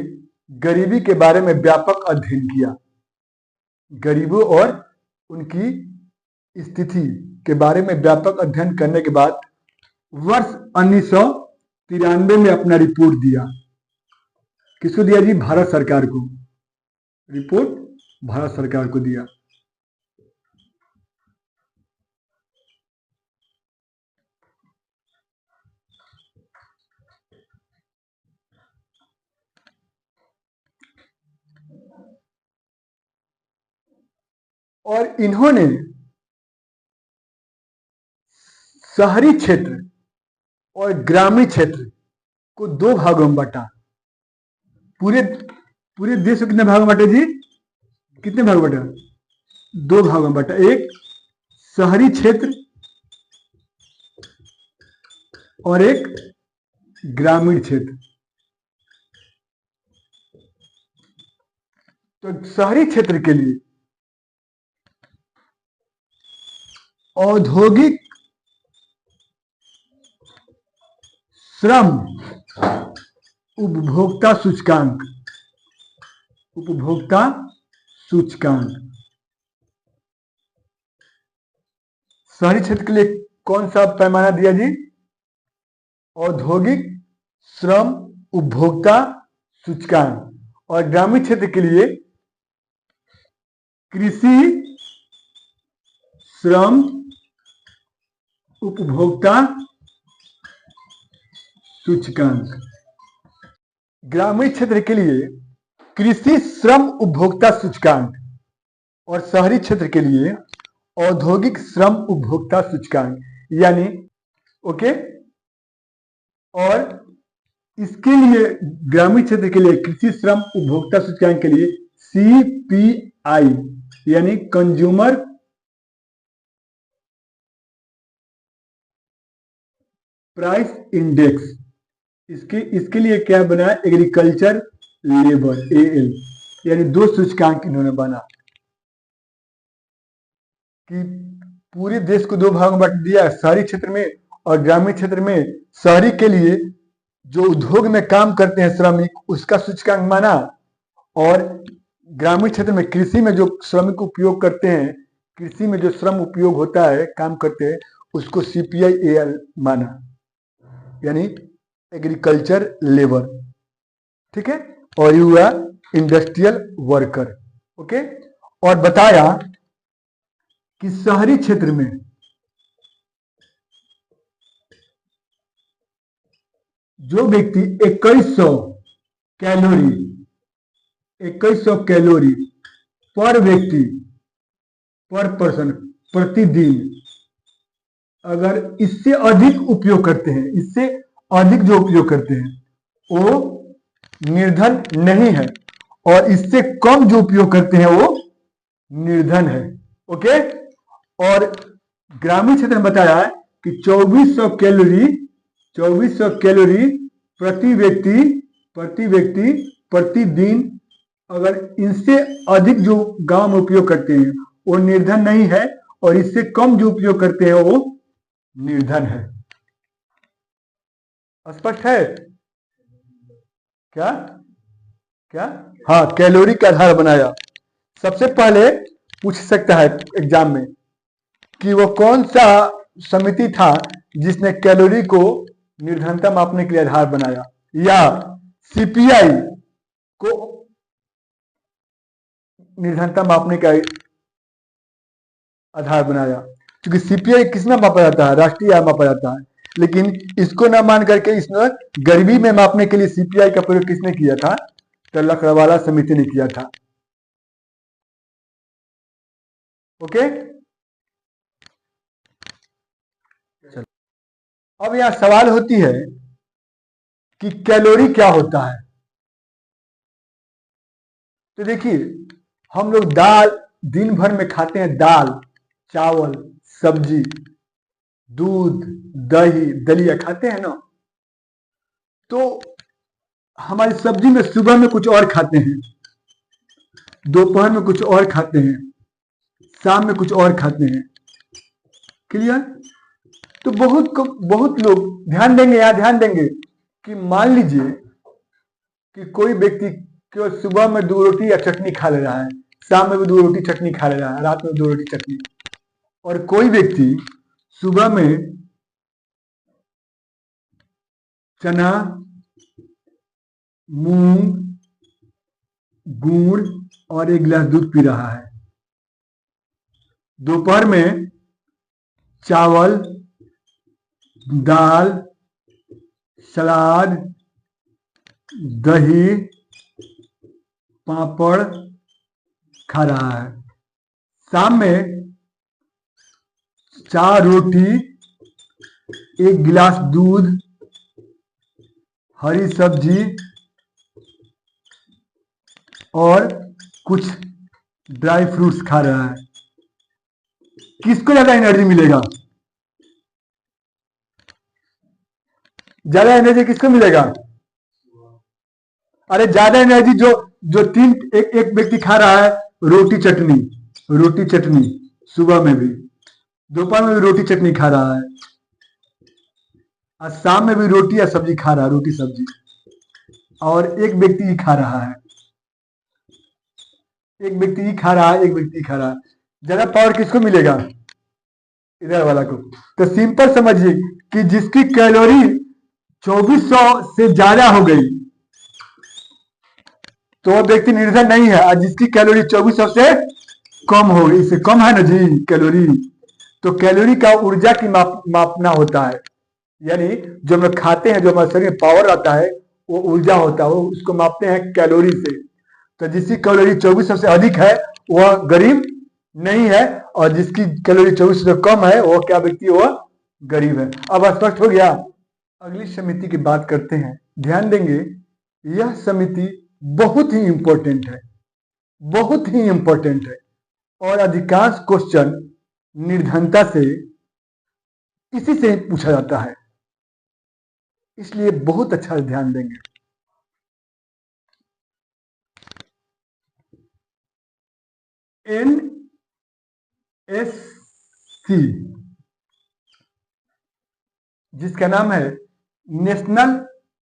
गरीबी के बारे में व्यापक अध्ययन किया। गरीबों और उनकी स्थिति के बारे में व्यापक अध्ययन करने के बाद वर्ष 1993 में अपना रिपोर्ट दिया। किसको दिया जी? भारत सरकार को। रिपोर्ट भारत सरकार को दिया। और इन्होंने शहरी क्षेत्र और ग्रामीण क्षेत्र को दो भागों में बांटा। पूरे देश को कितने भागों में बांटे जी? कितने भागों में बांटा? दो भागों में बांटा। एक शहरी क्षेत्र और एक ग्रामीण क्षेत्र। तो शहरी क्षेत्र के लिए औद्योगिक श्रम उपभोक्ता सूचकांक, उपभोक्ता सूचकांक। शहरी क्षेत्र के लिए कौन सा पैमाना दिया जी? औद्योगिक श्रम उपभोक्ता सूचकांक। और ग्रामीण क्षेत्र के लिए कृषि श्रम उपभोक्ता सूचकांक। ग्रामीण क्षेत्र के लिए कृषि श्रम उपभोक्ता सूचकांक और शहरी क्षेत्र के लिए औद्योगिक श्रम उपभोक्ता सूचकांक, यानी ओके। और इसके लिए ग्रामीण क्षेत्र के लिए कृषि श्रम उपभोक्ता सूचकांक के लिए CPI यानी कंज्यूमर प्राइस इंडेक्स, इसके लिए क्या बना? एग्रीकल्चर लेबर AL, यानी दो सूचकांक इन्होंने बना कि पूरे देश को दो भागों में बांट दिया, शहरी क्षेत्र में और ग्रामीण क्षेत्र में। शहरी के लिए जो उद्योग में काम करते हैं श्रमिक, उसका सूचकांक माना, और ग्रामीण क्षेत्र में कृषि में जो श्रमिक उपयोग करते हैं, कृषि में जो श्रम उपयोग होता है, काम करते हैं, उसको CPI AL माना, यानी एग्रीकल्चर लेबर। ठीक है। और ये हुआ इंडस्ट्रियल वर्कर। ओके। और बताया कि शहरी क्षेत्र में जो व्यक्ति 2100 कैलोरी पर व्यक्ति पर पर्सन प्रतिदिन अगर इससे अधिक उपयोग करते हैं, इससे अधिक जो उपयोग करते हैं वो निर्धन नहीं है, और इससे कम जो उपयोग करते हैं वो निर्धन है। ओके। और ग्रामीण क्षेत्र में बताया है कि 2400 कैलोरी प्रति व्यक्ति प्रतिदिन, अगर इनसे अधिक जो गांव में उपयोग करते हैं वो निर्धन नहीं है, और इससे कम जो उपयोग करते हैं वो निर्धन है। स्पष्ट है क्या? क्या? हाँ, कैलोरी का आधार बनाया। सबसे पहले पूछ सकता है एग्जाम में कि वो कौन सा समिति था जिसने कैलोरी को निर्धनता मापने के लिए आधार बनाया, या CPI को निर्धनता मापने का आधार बनाया। क्योंकि सीपीआई किस में मापा जाता है? राष्ट्रीय आय मापा जाता है। लेकिन इसको ना मान करके इसने गरीबी में मापने के लिए सीपीआई का प्रयोग किसने किया था? तो लकड़वाला समिति ने किया था। ओके, चलो अब यहां सवाल होती है कि कैलोरी क्या होता है। तो देखिए, हम लोग दाल दिन भर में खाते हैं, दाल, चावल, सब्जी, दूध, दही, दलिया खाते हैं ना। तो हमारी सब्जी में सुबह में कुछ और खाते हैं, दोपहर में कुछ और खाते हैं, शाम में कुछ और खाते हैं। क्लियर? तो बहुत लोग ध्यान देंगे, यहाँ ध्यान देंगे कि मान लीजिए कि कोई व्यक्ति केवल सुबह में 2 रोटी या चटनी खा ले रहा है, शाम में भी 2 रोटी चटनी खा ले रहा है, रात में 2 रोटी चटनी। और कोई व्यक्ति सुबह में चना, मूंग, गुड़ और 1 गिलास दूध पी रहा है, दोपहर में चावल, दाल, सलाद, दही, पापड़ खा रहा है, शाम में 4 रोटी, 1 गिलास दूध, हरी सब्जी और कुछ ड्राई फ्रूट्स खा रहा है। किसको ज्यादा एनर्जी मिलेगा? ज्यादा एनर्जी किसको मिलेगा? अरे ज्यादा एनर्जी जो जो एक व्यक्ति खा रहा है रोटी चटनी सुबह में भी, दोपहर में भी रोटी चटनी खा रहा है, और शाम में भी रोटी या सब्जी खा रहा है, रोटी सब्जी, और एक व्यक्ति ही खा रहा है, एक व्यक्ति ही खा रहा है। ज्यादा पावर किसको मिलेगा? इधर वाला को। तो सिंपल समझिए कि जिसकी कैलोरी 2400 से ज्यादा हो गई तो वह व्यक्ति निर्धन नहीं है, और जिसकी कैलोरी 2400 से कम हो गई, इससे कम है ना जी कैलोरी, तो कैलोरी का ऊर्जा की मापना होता है। यानी जो हम लोग खाते हैं, जो हमारे शरीर में पावर आता है, वो ऊर्जा होता है, वो उसको मापते हैं कैलोरी से। तो जिसकी कैलोरी 2400 से अधिक है वह गरीब नहीं है, और जिसकी कैलोरी 2400 से कम है वो क्या व्यक्ति? वह गरीब है। अब स्पष्ट हो गया। अगली समिति की बात करते हैं। ध्यान देंगे, यह समिति बहुत ही इंपॉर्टेंट है, बहुत ही इंपॉर्टेंट है, और अधिकांश क्वेश्चन निर्धनता से इसी से पूछा जाता है, इसलिए बहुत अच्छा ध्यान देंगे। NSC, जिसका नाम है नेशनल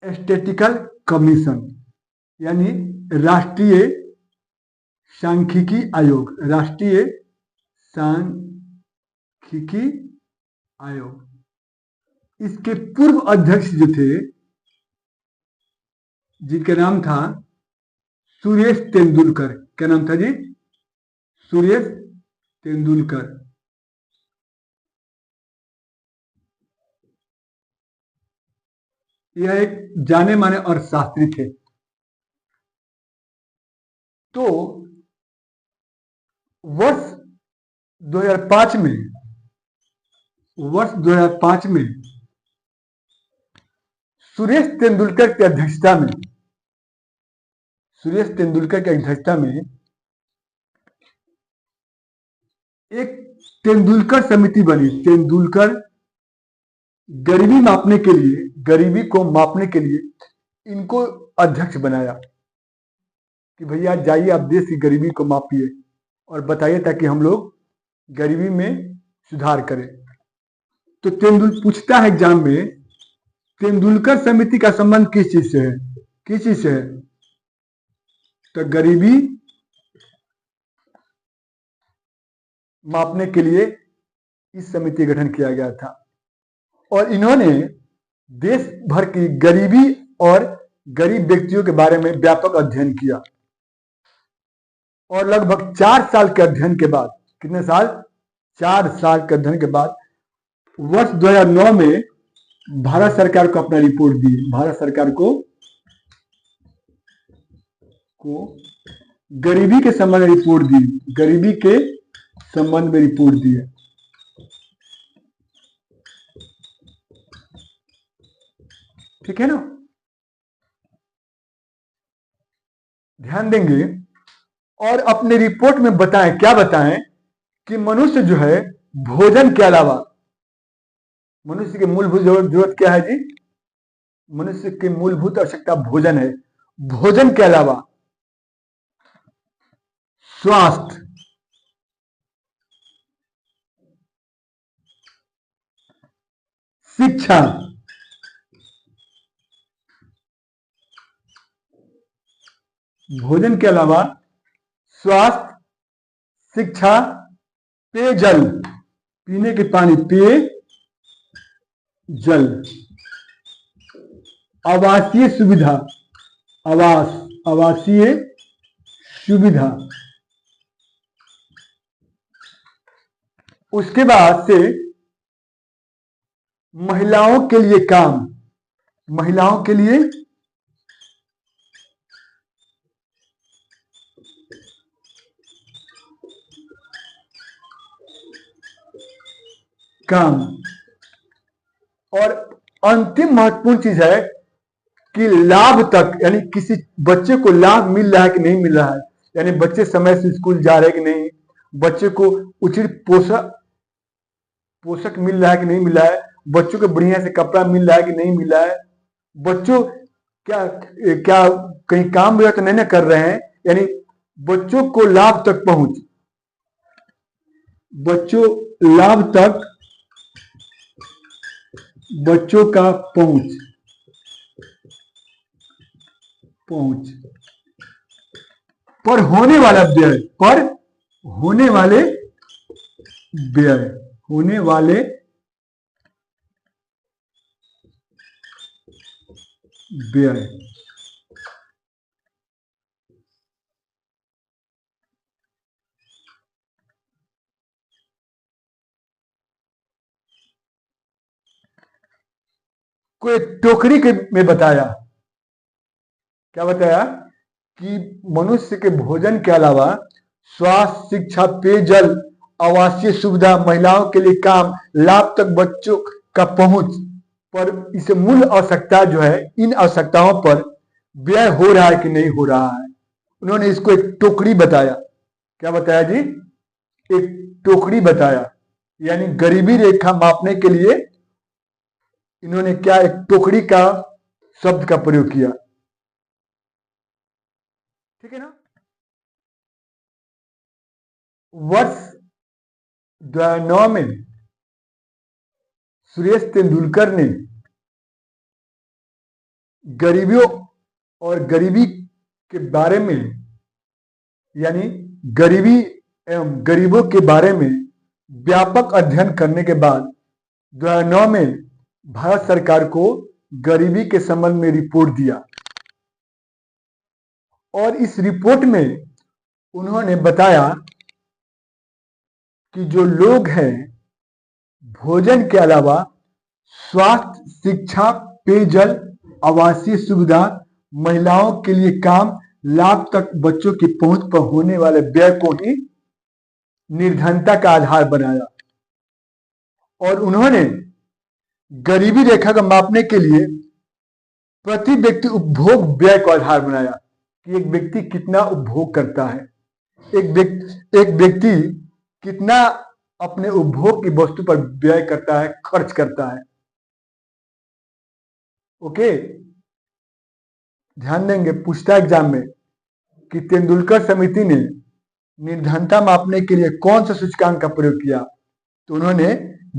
स्टैटिस्टिकल कमीशन, यानी राष्ट्रीय सांख्यिकी आयोग, राष्ट्रीय सांख्यिकी आयोग। इसके पूर्व अध्यक्ष जो थे, जिनका नाम था सुरेश तेंदुलकर। क्या नाम था जी? सुरेश तेंदुलकर। यह एक जाने माने अर्थशास्त्री थे। तो वर्ष 2005 में सुरेश तेंदुलकर की अध्यक्षता में एक तेंदुलकर समिति बनी। तेंदुलकर गरीबी को मापने के लिए इनको अध्यक्ष बनाया कि भैया जाइए आप देश की गरीबी को मापिए और बताइए ताकि हम लोग गरीबी में सुधार करें। तो पूछता है एग्जाम में, तेंदुलकर समिति का संबंध किस चीज से है? तो गरीबी मापने के लिए इस समिति का गठन किया गया था, और इन्होंने देश भर की गरीबी और गरीब व्यक्तियों के बारे में व्यापक अध्ययन किया, और लगभग 4 साल के अध्ययन के बाद, कितने साल? 4 साल के अध्ययन के बाद वर्ष 2009 में भारत सरकार को अपना रिपोर्ट दी। भारत सरकार को गरीबी के संबंध में रिपोर्ट दी। गरीबी के संबंध में रिपोर्ट दी है। ठीक है ना, ध्यान देंगे। और अपने रिपोर्ट में बताएं, क्या बताएं कि मनुष्य जो है भोजन के अलावा, मनुष्य की मूलभूत जरूरत क्या है जी? मनुष्य की मूलभूत आवश्यकता भोजन है। भोजन के अलावा स्वास्थ्य, शिक्षा, भोजन के अलावा स्वास्थ्य, शिक्षा, पेयजल, पीने के पानी, पेय जल, आवासीय सुविधा, आवासीय सुविधा, उसके बाद से महिलाओं के लिए काम, महिलाओं के लिए काम, और अंतिम महत्वपूर्ण चीज है कि लाभ तक, यानी किसी बच्चे को लाभ मिल रहा है कि नहीं मिल रहा है, यानी बच्चे समय से स्कूल जा रहे हैं कि नहीं, बच्चे को उचित पोषक मिल रहा है कि नहीं मिल रहा है, बच्चों को बढ़िया से कपड़ा मिल रहा है कि नहीं मिल रहा है, बच्चों क्या क्या कहीं काम वगैरह तो नहीं ना कर रहे हैं, यानी बच्चों को लाभ तक पहुंच, बच्चों लाभ तक, बच्चों का पहुंच पर होने वाला व्यय, पर होने वाले व्यय, होने वाले व्यय, को एक टोकरी के में बताया, क्या बताया कि मनुष्य के भोजन के अलावा स्वास्थ्य, शिक्षा, पेयजल, आवासीय सुविधा, महिलाओं के लिए काम, लाभ तक बच्चों का पहुंच पर इसे मूल आवश्यकता जो है, इन आवश्यकताओं पर व्यय हो रहा है कि नहीं हो रहा है। उन्होंने इसको एक टोकरी बताया। क्या बताया जी? एक टोकरी बताया, यानी गरीबी रेखा मापने के लिए इन्होंने क्या, एक टोकरी का शब्द का प्रयोग किया। ठीक है ना। वर्ष 2009 में सुरेश तेंदुलकर ने गरीबियों और गरीबी के बारे में, यानी गरीबी एवं गरीबों के बारे में व्यापक अध्ययन करने के बाद 2009 में भारत सरकार को गरीबी के संबंध में रिपोर्ट दिया। और इस रिपोर्ट में उन्होंने बताया कि जो लोग हैं भोजन के अलावा स्वास्थ्य, शिक्षा, पेयजल, आवासीय सुविधा, महिलाओं के लिए काम, लाभ तक बच्चों की पहुंच पर होने वाले व्यय को ही निर्धनता का आधार बनाया। और उन्होंने गरीबी रेखा को मापने के लिए प्रति व्यक्ति उपभोग व्यय को आधार बनाया कि एक व्यक्ति कितना उपभोग करता है, एक व्यक्ति कितना अपने उपभोग की वस्तु पर व्यय करता है, खर्च करता है। ओके, ध्यान देंगे पूछता एग्जाम में कि तेंदुलकर समिति ने निर्धनता मापने के लिए कौन सा सूचकांक का प्रयोग किया, तो उन्होंने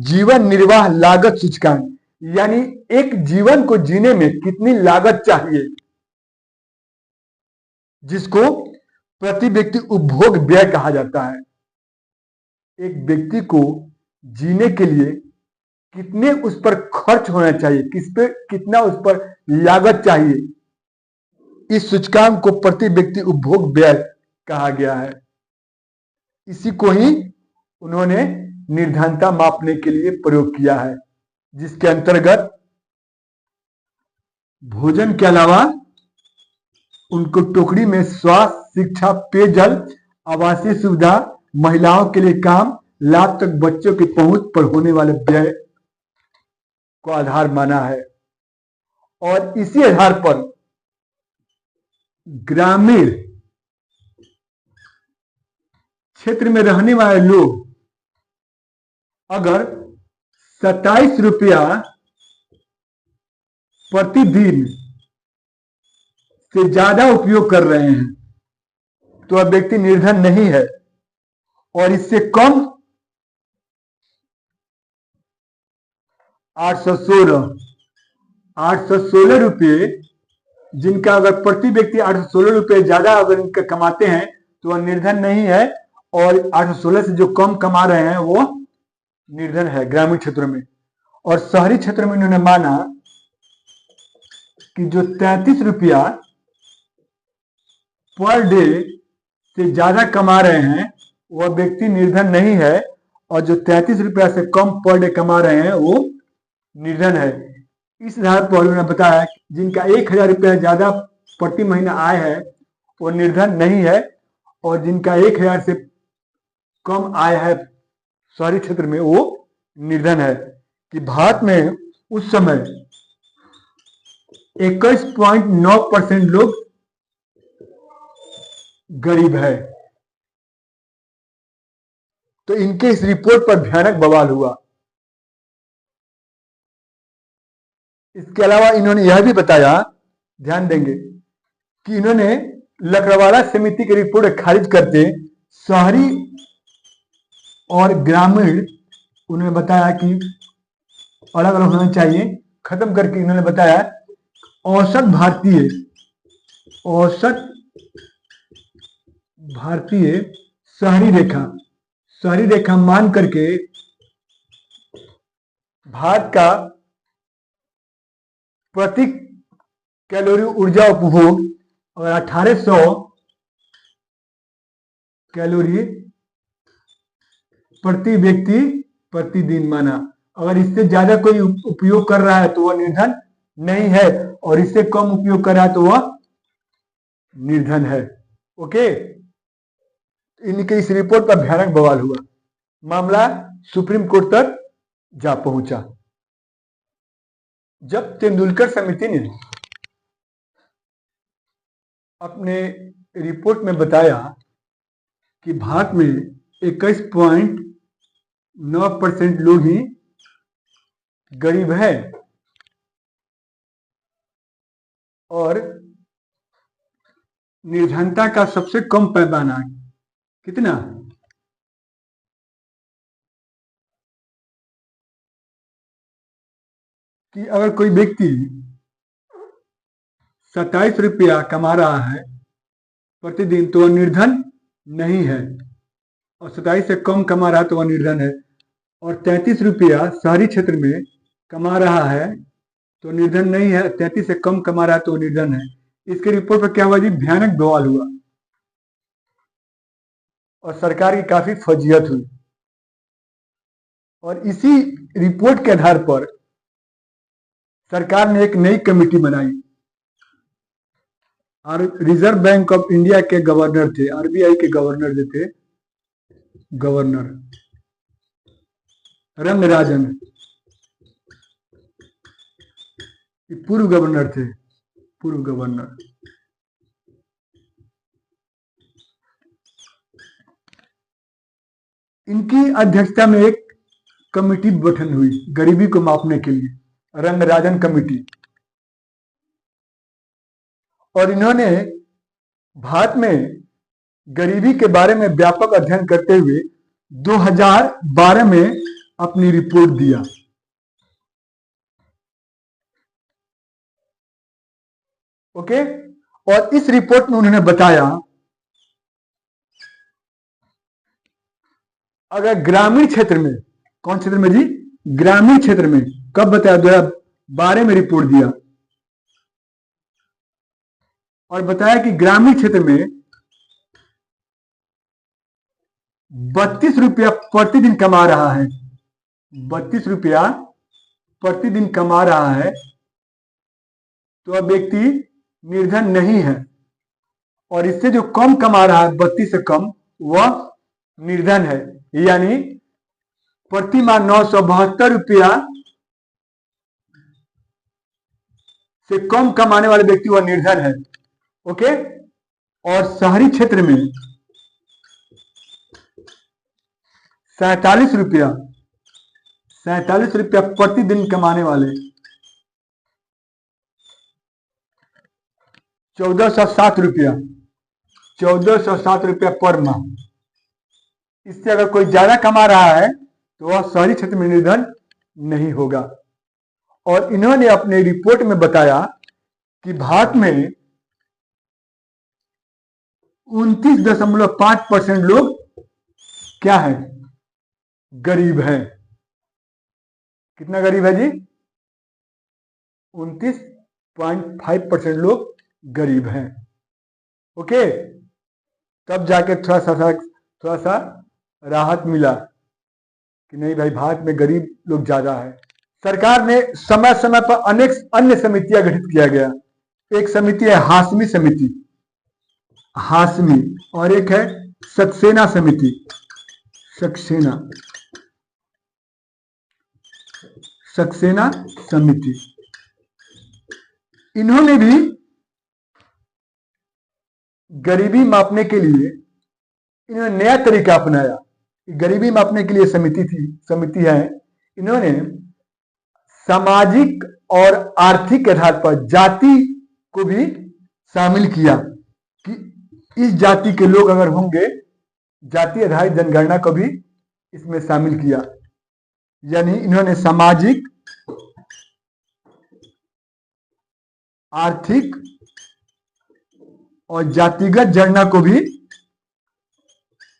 जीवन निर्वाह लागत सूचकांक, यानी एक जीवन को जीने में कितनी लागत चाहिए, जिसको प्रति व्यक्ति उपभोग व्यय कहा जाता है। एक व्यक्ति को जीने के लिए कितने उस पर खर्च होना चाहिए, किस पे कितना उस पर लागत चाहिए, इस सूचकांक को प्रति व्यक्ति उपभोग व्यय कहा गया है। इसी को ही उन्होंने निर्धनता मापने के लिए प्रयोग किया है, जिसके अंतर्गत भोजन के अलावा उनको टोकरी में स्वास्थ्य, शिक्षा, पेयजल, आवासीय सुविधा, महिलाओं के लिए काम, लाभ तक बच्चों की पहुंच पर होने वाले व्यय को आधार माना है। और इसी आधार पर ग्रामीण क्षेत्र में रहने वाले लोग अगर 27 रुपया प्रतिदिन से ज्यादा उपयोग कर रहे हैं तो वह व्यक्ति निर्धन नहीं है, और इससे कम 816 रुपये, जिनका अगर प्रति व्यक्ति 816 रुपये ज्यादा अगर इनका कमाते हैं तो वह निर्धन नहीं है, और 816 से जो कम कमा रहे हैं वो निर्धन है ग्रामीण क्षेत्रों में। और शहरी क्षेत्र में इन्होंने माना कि जो 33 रुपया पर डे से ज्यादा कमा रहे हैं वह व्यक्ति निर्धन नहीं है, और जो 33 रुपया से कम पर डे कमा रहे हैं वो निर्धन है। इस आधार पर उन्होंने बताया कि जिनका 1000 रुपया ज्यादा प्रति महीना आय है वो निर्धन नहीं है, और जिनका 1000 से कम आय है शहरी क्षेत्र में वो निर्धन है। कि भारत में उस समय 21.9% लोग गरीब है। तो इनके इस रिपोर्ट पर भयानक बवाल हुआ। इसके अलावा इन्होंने यह भी बताया, ध्यान देंगे, कि इन्होंने लकड़वाला समिति की रिपोर्ट खारिज करते शहरी और ग्रामीण उन्होंने बताया कि अलग अलग होना चाहिए, खत्म करके इन्होंने बताया औसत भारतीय शहरी रेखा मान करके भारत का प्रति कैलोरी ऊर्जा उपभोग अगर 1800 कैलोरी प्रति व्यक्ति प्रतिदिन माना। अगर इससे ज्यादा कोई उपयोग कर रहा है तो वह निर्धन नहीं है, और इससे कम उपयोग कर रहा है तो वह निर्धन है। ओके, इनके इस रिपोर्ट पर भयानक बवाल हुआ। मामला सुप्रीम कोर्ट तक जा पहुंचा। जब तेंदुलकर समिति ने अपने रिपोर्ट में बताया कि भारत में 21.9% लोग ही गरीब है, और निर्धनता का सबसे कम पैमाना कितना, कि अगर कोई व्यक्ति 27 रुपया कमा रहा है प्रतिदिन तो वह निर्धन नहीं है, और 27 से कम कमा रहा है तो वह निर्धन है, और 33 रुपया शहरी क्षेत्र में कमा रहा है तो निर्धन नहीं है, 33 से कम कमा रहा है तो निर्धन है। इसके रिपोर्ट पर क्या हुआ जी, भयानक बवाल हुआ और सरकार की काफी फजीहत हुई। और इसी रिपोर्ट के आधार पर सरकार ने एक नई कमेटी बनाई, और रिजर्व बैंक ऑफ इंडिया के गवर्नर थे, आरबीआई के गवर्नर जो थे, गवर्नर रंगराजन, पूर्व गवर्नर थे, पूर्व गवर्नर। इनकी अध्यक्षता में एक कमेटी गठन हुई गरीबी को मापने के लिए, रंगराजन कमेटी, और इन्होंने भारत में गरीबी के बारे में व्यापक अध्ययन करते हुए 2012 में अपनी रिपोर्ट दिया। ओके, और इस रिपोर्ट में उन्होंने बताया अगर ग्रामीण क्षेत्र में, कौन क्षेत्र में जी, ग्रामीण क्षेत्र में, कब बताया, 2012 में रिपोर्ट दिया, और बताया कि ग्रामीण क्षेत्र में ₹32 प्रतिदिन कमा रहा है, ₹32 प्रतिदिन कमा रहा है, तो वह व्यक्ति निर्धन नहीं है। और इससे जो कम कमा रहा है, 32 से कम, वह निर्धन है। यानी प्रति माह ₹972 से कम कमाने वाले व्यक्ति वह निर्धन है। ओके। और शहरी क्षेत्र में ₹47 प्रतिदिन कमाने वाले ₹1407 पर माह। इससे अगर कोई ज्यादा कमा रहा है तो वह शहरी क्षेत्र में निर्धन नहीं होगा। और इन्होंने अपने रिपोर्ट में बताया कि भारत में 29.5% लोग क्या है, गरीब है। कितना गरीब है जी? 29.5% लोग गरीब हैं। ओके। तब जाके थोड़ा सा राहत मिला कि नहीं भाई, भारत में गरीब लोग ज्यादा है। सरकार ने समय समय पर अनेक अन्य समितियां गठित किया गया। एक समिति है हाशमी समिति, हाशमी, और एक है सक्सेना समिति, सक्सेना समिति। इन्होंने भी गरीबी मापने के लिए इन्होंने नया तरीका अपनाया। गरीबी मापने के लिए समिति है। इन्होंने सामाजिक और आर्थिक आधार पर जाति को भी शामिल किया कि इस जाति के लोग अगर होंगे, जाति आधारित जनगणना को भी इसमें शामिल किया। यानी इन्होंने सामाजिक, आर्थिक और जातिगत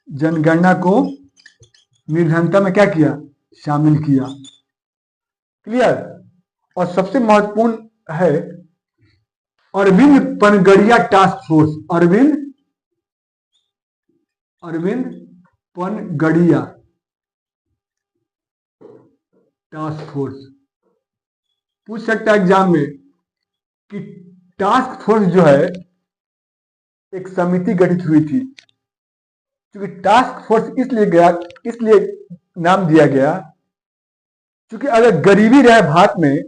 जनगणना को निर्धनता में क्या किया, शामिल किया। क्लियर। और सबसे महत्वपूर्ण है Arvind Panagariya task force, Arvind Panagariya task force. पूछ सकता है एग्जाम में कि टास्क फोर्स जो है एक समिति गठित हुई थी। क्योंकि टास्क फोर्स इसलिए नाम दिया गया क्योंकि अगर गरीबी रहे भारत में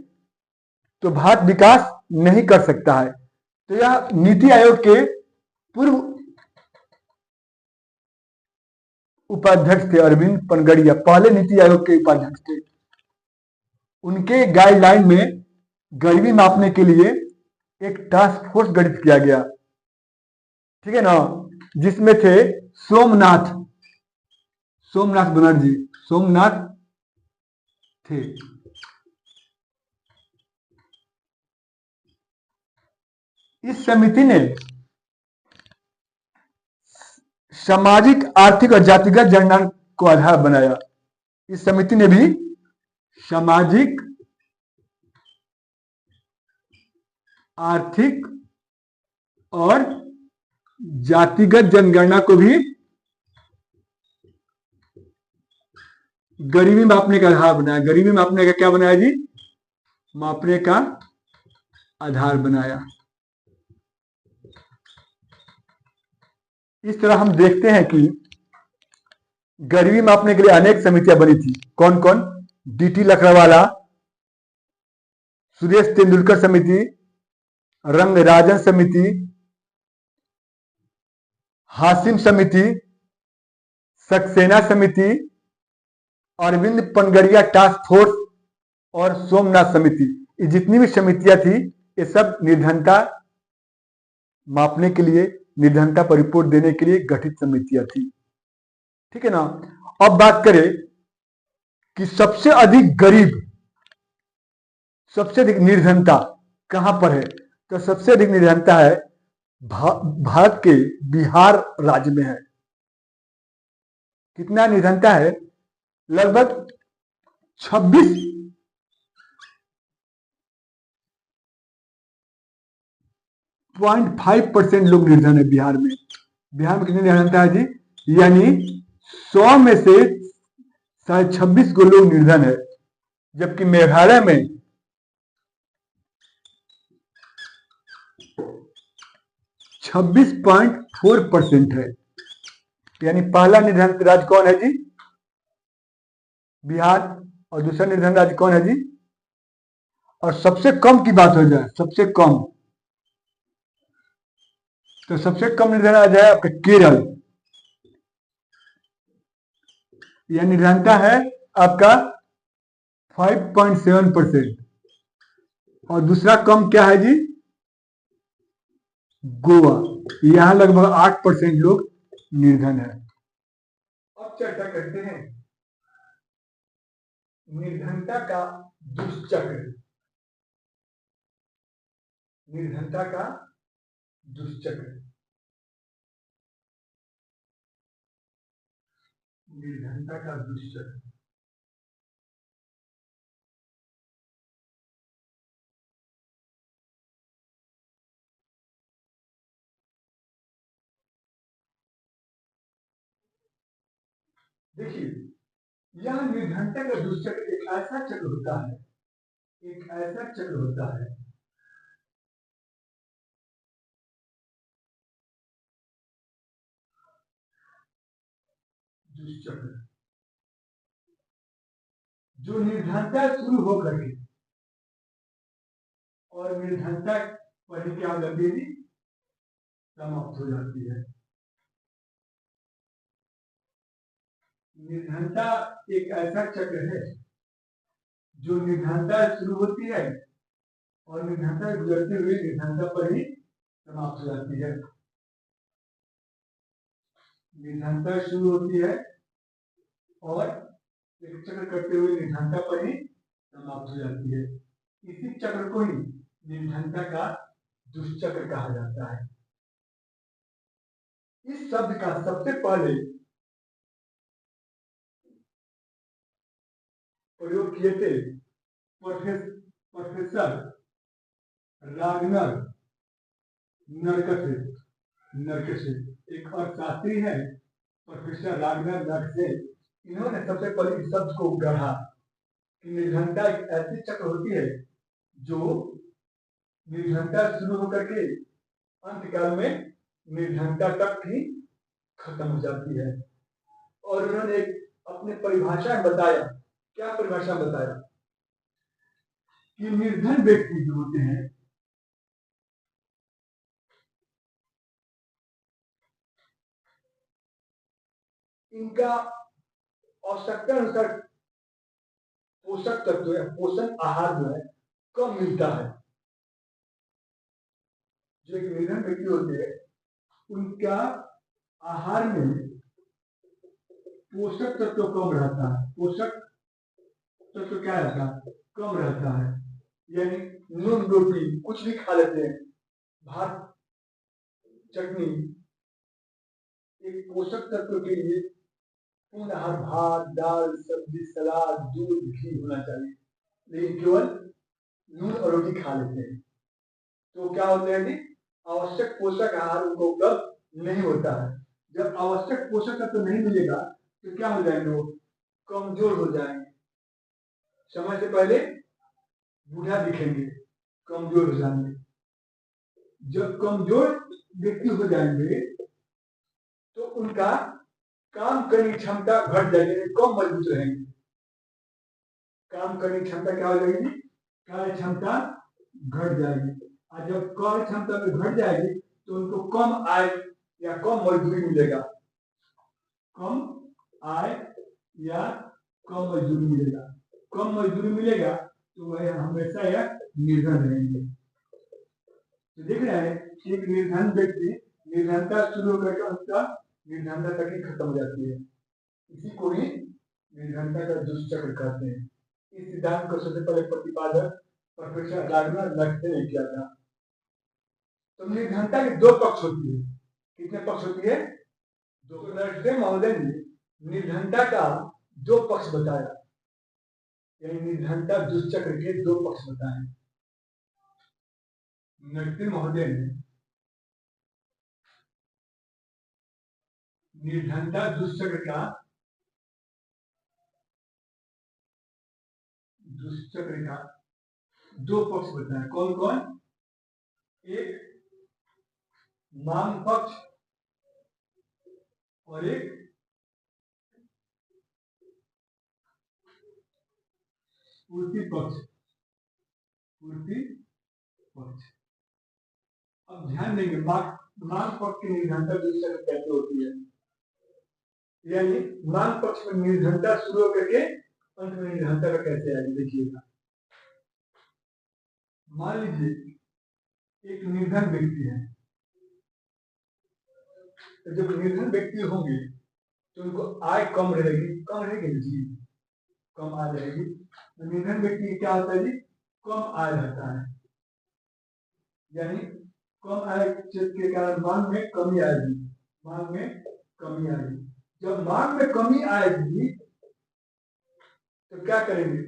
तो भारत विकास नहीं कर सकता है। तो यह नीति आयोग के पूर्व उपाध्यक्ष थे अरविंद पनगड़िया, पहले नीति आयोग के उपाध्यक्ष थे। उनके गाइडलाइन में गरीबी मापने के लिए एक टास्क फोर्स गठित किया गया, ठीक है ना, जिसमें थे सोमनाथ बनर्जी, सोमनाथ थे। इस समिति ने सामाजिक, आर्थिक और जातिगत जनगणना को आधार बनाया। इस समिति ने भी सामाजिक, आर्थिक और जातिगत जनगणना को भी गरीबी मापने का आधार बनाया। गरीबी मापने का क्या बनाया जी? मापने का आधार बनाया। इस तरह हम देखते हैं कि गरीबी मापने के लिए अनेक समितियां बनी थी। कौन कौन? डीटी लकड़वाला, सुरेश तेंदुलकर समिति, रंगराजन समिति, हाशिम समिति, सक्सेना समिति, अरविंद पनगड़िया टास्क फोर्स और सोमनाथ समिति। ये जितनी भी समितियां थी ये सब निर्धनता मापने के लिए, निर्धनता पर रिपोर्ट देने के लिए गठित समितियां थी। ठीक है ना। अब बात करें कि सबसे अधिक गरीब, सबसे अधिक निर्धनता कहां पर है? तो सबसे अधिक निर्धनता है भारत के बिहार राज्य में है। कितना निर्धनता है? लगभग 26.5% लोग निर्धन है बिहार में। बिहार में कितनी निर्धनता है जी? यानी 100 में से 26 गो लोग निर्धन है, जबकि मेघालय में 26.4% है। यानी पहला निर्धन राज्य कौन है जी? बिहार। और दूसरा निर्धन राज्य कौन है जी? और सबसे कम की बात हो जाए, सबसे कम, तो सबसे कम निर्धन राज्य है आपका केरल। यह निर्धनता है आपका 5.7%। और दूसरा कम क्या है जी? गोवा। यहां लगभग 8% लोग निर्धन है। अब चर्चा करते हैं निर्धनता का दुष्चक्र। निर्धनता का दुष्चक्र। निर्धनता का दुष्चक्र। देखिए, यह निर्धनता का दुष्चक्र एक ऐसा चक्र होता है, एक ऐसा चक्र होता है दुष्चक्र, जो निर्धनता शुरू होकर के और निर्धनता पर क्या हो जाती है, समाप्त हो जाती है। निर्धनता एक ऐसा चक्र है जो निर्धनता शुरू होती है और निर्धनता गुजरते हुए निर्धनता पर ही समाप्त हो जाती है। निर्धनता शुरू होती है और एक चक्र करते हुए निर्धनता पर ही समाप्त हो जाती है। इसी चक्र को ही निर्धनता का दुष्चक्र कहा जाता है। इस शब्द का सबसे पहले प्रयोग किए थे प्रोफेसर रागनर नरकसे, एक अर्थशास्त्री है प्रोफेसर रागनर नरकसे। इन्होंने सबसे पहले इस शब्द को गढ़ा कि निर्धनता एक ऐसी चक्र होती है जो निर्धनता शुरू होकर के अंतकाल में निर्धनता तक ही खत्म हो जाती है। और उन्होंने एक अपने परिभाषा में बताया, क्या परिभाषा बताया कि निर्धन व्यक्ति जो होते हैं इनका आवश्यकता अनुसार पोषक तत्व या पोषण आहार जो है कम मिलता है। जो एक निर्धन व्यक्ति होते हैं उनका आहार में पोषक तत्व कम रहता है। पोषक तत्व क्या रहता है? कम रहता है। यानी नून रोटी कुछ भी खा लेते हैं, भात चटनी, एक पोषक तत्व के लिए पूर्ण आहार भात दाल सब्जी सलाद दूध घी होना चाहिए, लेकिन केवल नून और रोटी खा लेते हैं। तो क्या होता है कि आवश्यक पोषक आहार उनको उपलब्ध नहीं होता है। जब आवश्यक पोषक तत्व नहीं मिलेगा तो क्या हो जाएंगे? वो कमजोर हो जाएंगे, समय से पहले बूढ़ा दिखेंगे, कमजोर हो जाएंगे। जब कमजोर व्यक्ति हो जाएंगे तो उनका काम करने की क्षमता घट जाएगी, कम मजबूत रहेंगे। काम करने की क्षमता क्या हो जाएगी? कार्य क्षमता घट जाएगी। और जब कार्य क्षमता में घट जाएगी तो उनको कम आय या कम मजदूरी मिलेगा, कम आय या कम मजदूरी मिलेगा। कम मजदूरी मिलेगा तो वह हमेशा यह निर्धन रहेंगे। तो देख रहे हैं एक निर्धन व्यक्ति निर्धनता शुरू होकर उसका निर्धनता तक ही खत्म हो जाती है। इसी को ही निर्धनता का दुष्चक्र कहते हैं। इस सिद्धांत को सबसे पहले प्रतिपादक प्रोफेसर रागनर नरकसे ने किया था। तो निर्धनता के दो पक्ष होती है। कितने पक्ष होती है? दो। नरकसे महोदय ने निर्धनता का दो पक्ष बताया, यानी निर्धनता दुष्चक्र के दो पक्ष बताए। नरकसे महोदय ने निर्धनता दुष्चक्र का दुष्चक्र का दो पक्ष होता है। कौन कौन? एक मांग पक्ष और एक पूर्ति पक्ष। पूर्ति पक्ष। अब ध्यान देंगे मांग पक्ष की निर्धनता दुष्चक्र कैसे होती है, यानी मांग पक्ष में निर्धनता शुरू होकर के अंत में निर्धनता का कैसे आएगी। देखिएगा, मान लीजिए एक निर्धन व्यक्ति है, तो जब निर्धन व्यक्ति होंगे तो उनको आय कम रहेगी जी, कम आय रहेगी। तो निर्धन व्यक्ति क्या होता है जी? कम आय रहता है, यानी कम आय के कारण मांग में कमी आएगी। मांग में कमी आएगी। जब मांग में कमी आएगी तो क्या करेंगे?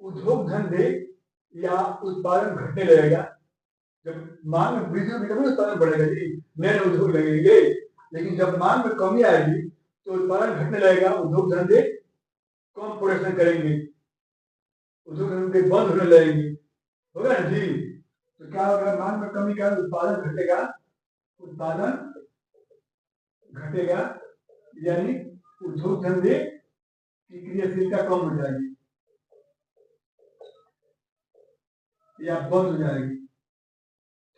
उद्योग धंधे या उत्पादन घटने लगेगा। जब मांग में वृद्धि होगी तभी उत्पादन बढ़ेगा जी, नए उद्योग लगेंगे। लेकिन जब मांग में कमी आएगी तो उत्पादन घटने लगेगा, उद्योग धंधे कम प्रोडक्शन करेंगे, उद्योग धंधे बंद होने लगेंगे, होगा ना जी। तो क्या होगा? मांग में कमी का उत्पादन घटेगा, उत्पादन घटेगा, यानी उद्योग धंधे की क्रियाशीलता कम हो जाएगी या बंद हो जाएगी।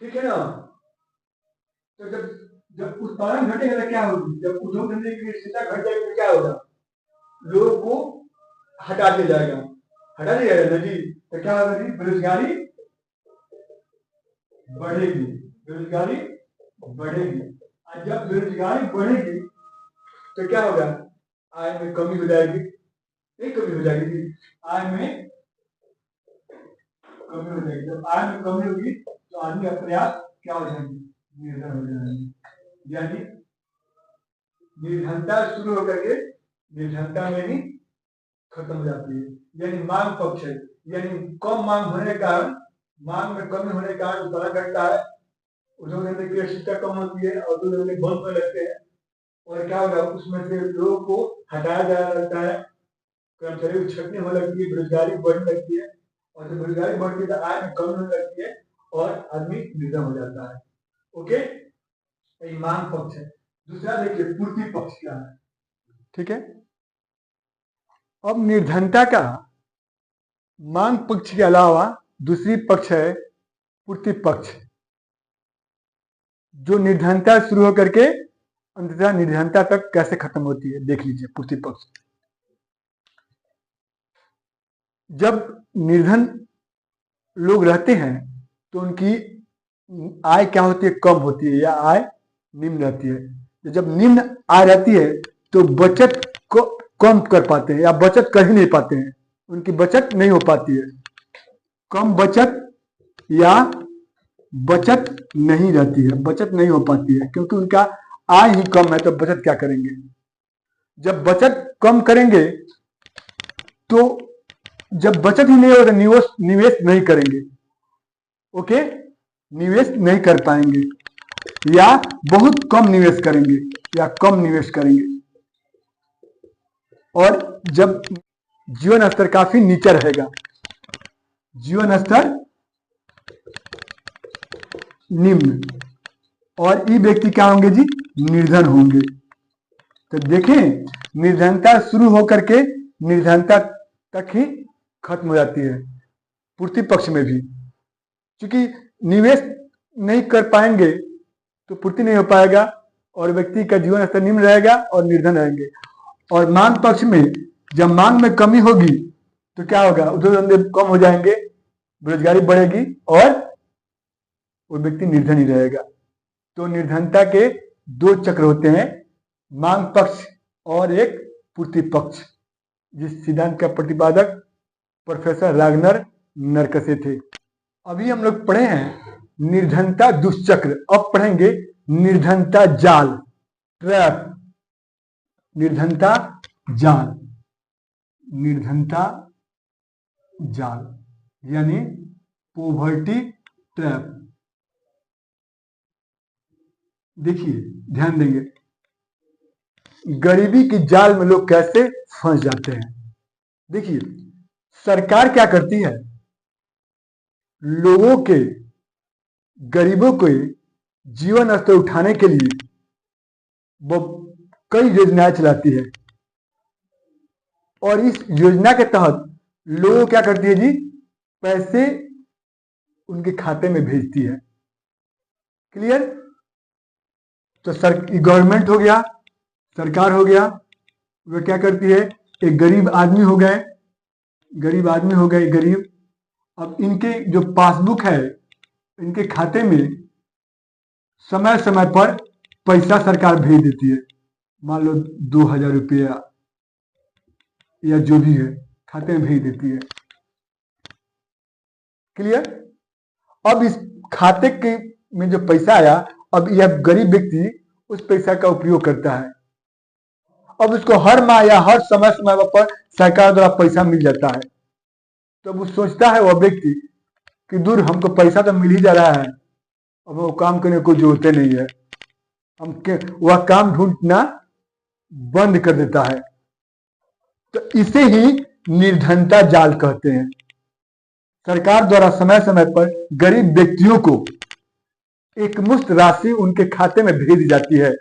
ठीक है ना? तो जब उत्पादन घटेगा तो क्या होगी? जब उद्योग धंधे की क्रियाशीलता घट जाएगी तो क्या होगा? लोगों को हटा दिया जाएगा। हटा दिया जाएगा जी, तो क्या होगा जी? बेरोजगारी बढ़ेगी। बेरोजगारी बढ़ेगी। और जब बेरोजगारी बढ़ेगी तो क्या होगा? आय में कमी हो जाएगी। एक कमी हो जाएगी जी, आय में कमी हो जाएगी। जब आय में कमी होगी तो आदमी अपने आप क्या हो जाएंगे? निर्धन हो जाएंगे। यानी निर्धनता शुरू होकर के निर्धनता में ही खत्म हो जाती है। यानी मांग पक्ष है, यानी कम मांग होने के कारण, मांग में कमी होने के कारण उत्पादन घटता है, उद्योग धंधे की आवश्यकता कम होती है और उद्योग धंधे बंद होने लगते हैं। और क्या होगा? उसमें से लोगों को हटाया जा लगता है, कर्मचारियों की छटनी होने लगती है, बेरोजगारी बढ़ने लगती है। और जब बेरोजगारी बढ़ती है तो आय में कमी होने लगती है और आदमी निर्धन हो जाता है। ओके, ये मांग पक्ष है। दूसरा देखिए पूर्ति पक्ष क्या है। ठीक है, अब निर्धनता का मांग पक्ष के अलावा दूसरी पक्ष है पूर्ति पक्ष, जो निर्धनता शुरू होकर के अंततः निर्धनता तक कैसे खत्म होती है। देख लीजिए पूर्ति पक्ष। जब निर्धन लोग रहते हैं तो उनकी आय क्या होती है? कम होती है या आय निम्न रहती है। तो जब निम्न आय रहती है तो बचत को कम कर पाते हैं या बचत कर ही नहीं पाते हैं, उनकी बचत नहीं हो पाती है। कम बचत या बचत नहीं रहती है, बचत नहीं हो पाती है क्योंकि उनका आय ही कम है। तो बचत क्या करेंगे? जब बचत कम करेंगे तो जब बचत ही नहीं होगा तो निवेश नहीं करेंगे। ओके, निवेश नहीं कर पाएंगे या बहुत कम निवेश करेंगे या कम निवेश करेंगे। और जब जीवन स्तर काफी नीचे रहेगा, जीवन स्तर निम्न, और ये व्यक्ति क्या होंगे जी? निर्धन होंगे। तो देखें, निर्धनता शुरू होकर के निर्धनता तक ही खत्म हो जाती है पूर्ति पक्ष में भी। क्योंकि निवेश नहीं कर पाएंगे तो पूर्ति नहीं हो पाएगा और व्यक्ति का जीवन स्तर निम्न रहेगा और निर्धन रहेंगे। और मांग पक्ष में जब मांग में कमी होगी तो क्या होगा? उद्योग धंधे कम हो जाएंगे, बेरोजगारी बढ़ेगी और वो व्यक्ति निर्धन ही रहेगा। तो निर्धनता के दो चक्र होते हैं, मांग पक्ष और एक पूर्ति पक्ष, जिस सिद्धांत का प्रतिपादक प्रोफेसर रागनर नरकसे थे। अभी हम लोग पढ़े हैं निर्धनता दुष्चक्र, अब पढ़ेंगे निर्धनता जाल, ट्रैप। निर्धनता जाल, निर्धनता जाल यानी पॉवर्टी ट्रैप। देखिए, ध्यान देंगे, गरीबी की जाल में लोग कैसे फंस जाते हैं। देखिए, सरकार क्या करती है, लोगों के, गरीबों के जीवन स्तर उठाने के लिए वो कई योजनाएं चलाती है, और इस योजना के तहत लोग क्या करती है जी, पैसे उनके खाते में भेजती है। क्लियर? तो गवर्नमेंट हो गया, सरकार हो गया, वो क्या करती है, एक गरीब आदमी हो गए, गरीब, अब इनके जो पासबुक है, इनके खाते में समय समय पर पैसा सरकार भेज देती है। मान लो 2000 रुपया या जो भी है, खाते में भेज देती है। क्लियर? अब इस खाते के में जो पैसा आया, अब यह गरीब व्यक्ति उस पैसा का उपयोग करता है। अब उसको हर माह या हर समय समय पर सरकार द्वारा पैसा मिल जाता है, तो वो सोचता है वह व्यक्ति कि दूर हमको पैसा तो मिल ही जा रहा है, अब वो काम करने को जरूरत नहीं है, वह काम ढूंढना बंद कर देता है। तो इसे ही निर्धनता जाल कहते हैं। सरकार द्वारा समय समय पर गरीब व्यक्तियों को एक मुश्त राशि उनके खाते में भेज दी जाती है,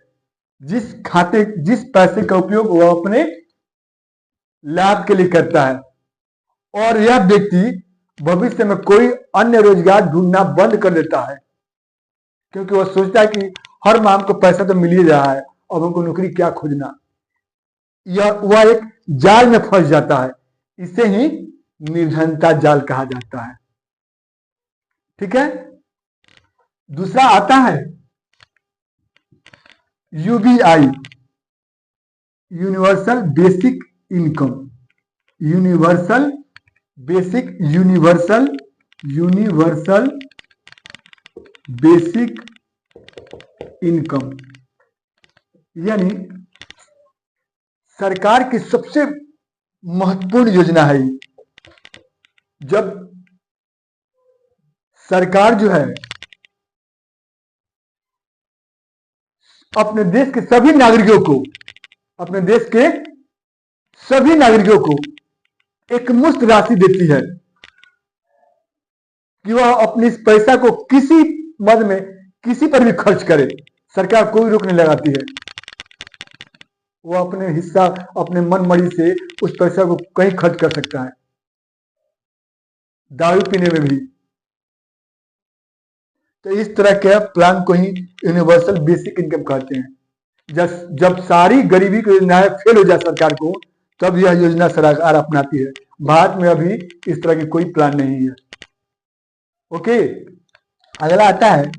जिस पैसे का उपयोग वह अपने लाभ के लिए करता है, और यह व्यक्ति भविष्य में कोई अन्य रोजगार ढूंढना बंद कर देता है, क्योंकि वह सोचता है कि हर माह हमको पैसा तो मिल ही रहा है, अब हमको नौकरी क्या खोजना। वह एक जाल में फंस जाता है। इसे ही निर्धनता जाल कहा जाता है। ठीक है? दूसरा आता है UBI, universal basic income. Universal basic income, यानी सरकार की सबसे महत्वपूर्ण योजना है। जब सरकार जो है अपने देश के सभी नागरिकों को एक मुश्त राशि देती है कि वह अपने इस पैसा को किसी मद में किसी पर भी खर्च करे, सरकार कोई रोक नहीं लगाती है। वो अपने हिस्सा, अपने मन मर्जी से उस पैसा को कहीं खर्च कर सकता है, दारू पीने में भी। तो इस तरह के प्लान को ही यूनिवर्सल बेसिक इनकम कहते हैं। जब सारी गरीबी की योजनाएं फेल हो जाए सरकार को, तब यह योजना सरकार अपनाती है। भारत में अभी इस तरह की कोई प्लान नहीं है। ओके, अगला आता है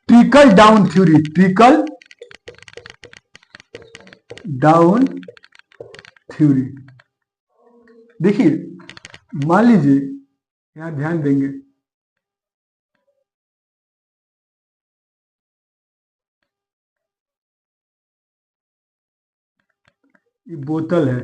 trickle down theory. Trickle down theory, देखिए, मान लीजिए, यहां ध्यान देंगे, ये बोतल है,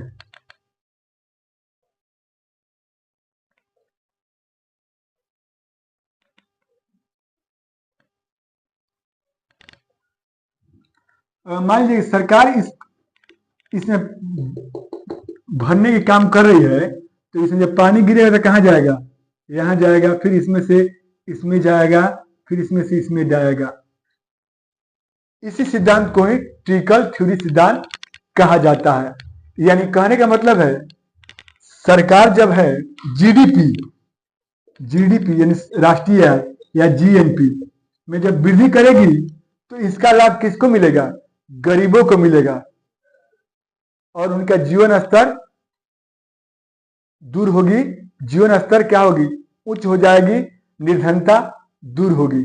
मान लीजिए सरकार इसमें भरने के काम कर रही है, तो इसमें जब पानी गिरेगा तो कहाँ जाएगा, यहाँ जाएगा, फिर इसमें से इसमें जाएगा, फिर इसमें से इसमें जाएगा। इसी सिद्धांत को ही ट्रिकल थ्योरी सिद्धांत कहा जाता है। यानी कहने का मतलब है, सरकार जब है जीडीपी यानी राष्ट्रीय आय या जीएनपी में जब वृद्धि करेगी, तो इसका लाभ किसको मिलेगा, गरीबों को मिलेगा, और उनका जीवन स्तर दूर होगी, जीवन स्तर क्या होगी, उच्च हो जाएगी, निर्धनता दूर होगी।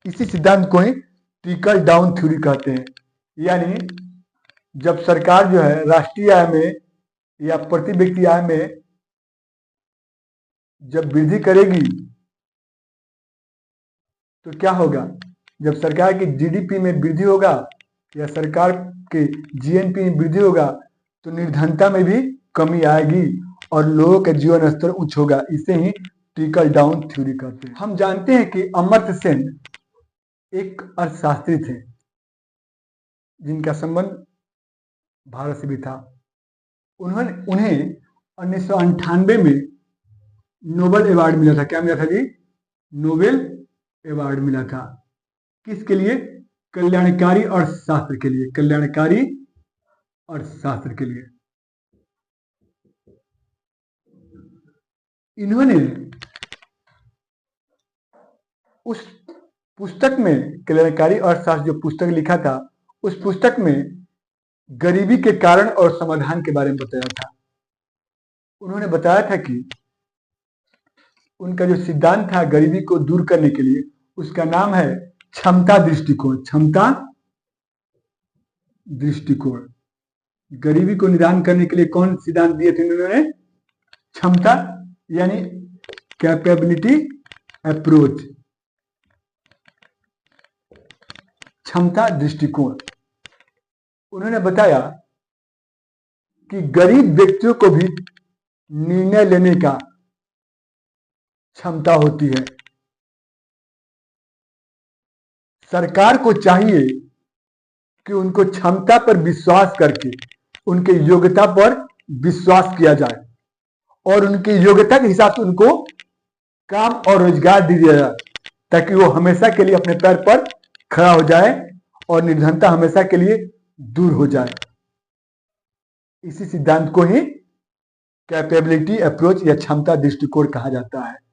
इसी सिद्धांत को ही ट्रिकल डाउन थ्योरी कहते हैं। यानी जब सरकार जो है राष्ट्रीय आय में या प्रति व्यक्ति आय में जब वृद्धि करेगी, तो क्या होगा, जब सरकार की जीडीपी में वृद्धि होगा या सरकार के जीएनपी में वृद्धि होगा, तो निर्धनता में भी कमी आएगी और लोगों का जीवन स्तर उच्च होगा। इसे ही ट्रिकल डाउन थ्योरी कहते हैं। हम जानते हैं कि अमर्त्य सेन एक अर्थशास्त्री थे, जिनका संबंध भारत से भी था। उन्हें 1998 में नोबेल अवार्ड मिला था। क्या मिला था जी? नोबेल अवार्ड मिला था। किसके लिए? कल्याणकारी अर्थशास्त्र के लिए। कल्याणकारी अर्थशास्त्र के लिए। इन्होंने उस पुस्तक में, कल्याणकारी अर्थशास्त्र जो पुस्तक लिखा था, उस पुस्तक में गरीबी के कारण और समाधान के बारे में बताया था। उन्होंने बताया था कि उनका जो सिद्धांत था गरीबी को दूर करने के लिए, उसका नाम है क्षमता दृष्टिकोण। क्षमता दृष्टिकोण। गरीबी को निदान करने के लिए कौन सिद्धांत दिए थे उन्होंने? क्षमता यानी कैपेबिलिटी अप्रोच। क्षमता दृष्टिकोण। उन्होंने बताया कि गरीब व्यक्तियों को भी निर्णय लेने का क्षमता होती है। सरकार को चाहिए कि उनको क्षमता पर विश्वास करके उनके योग्यता पर विश्वास किया जाए और उनकी योग्यता के हिसाब से उनको काम और रोजगार दिया जाए, ताकि वो हमेशा के लिए अपने पैर पर खड़ा हो जाए और निर्धनता हमेशा के लिए दूर हो जाए। इसी सिद्धांत को ही कैपेबिलिटी अप्रोच या क्षमता दृष्टिकोण कहा जाता है।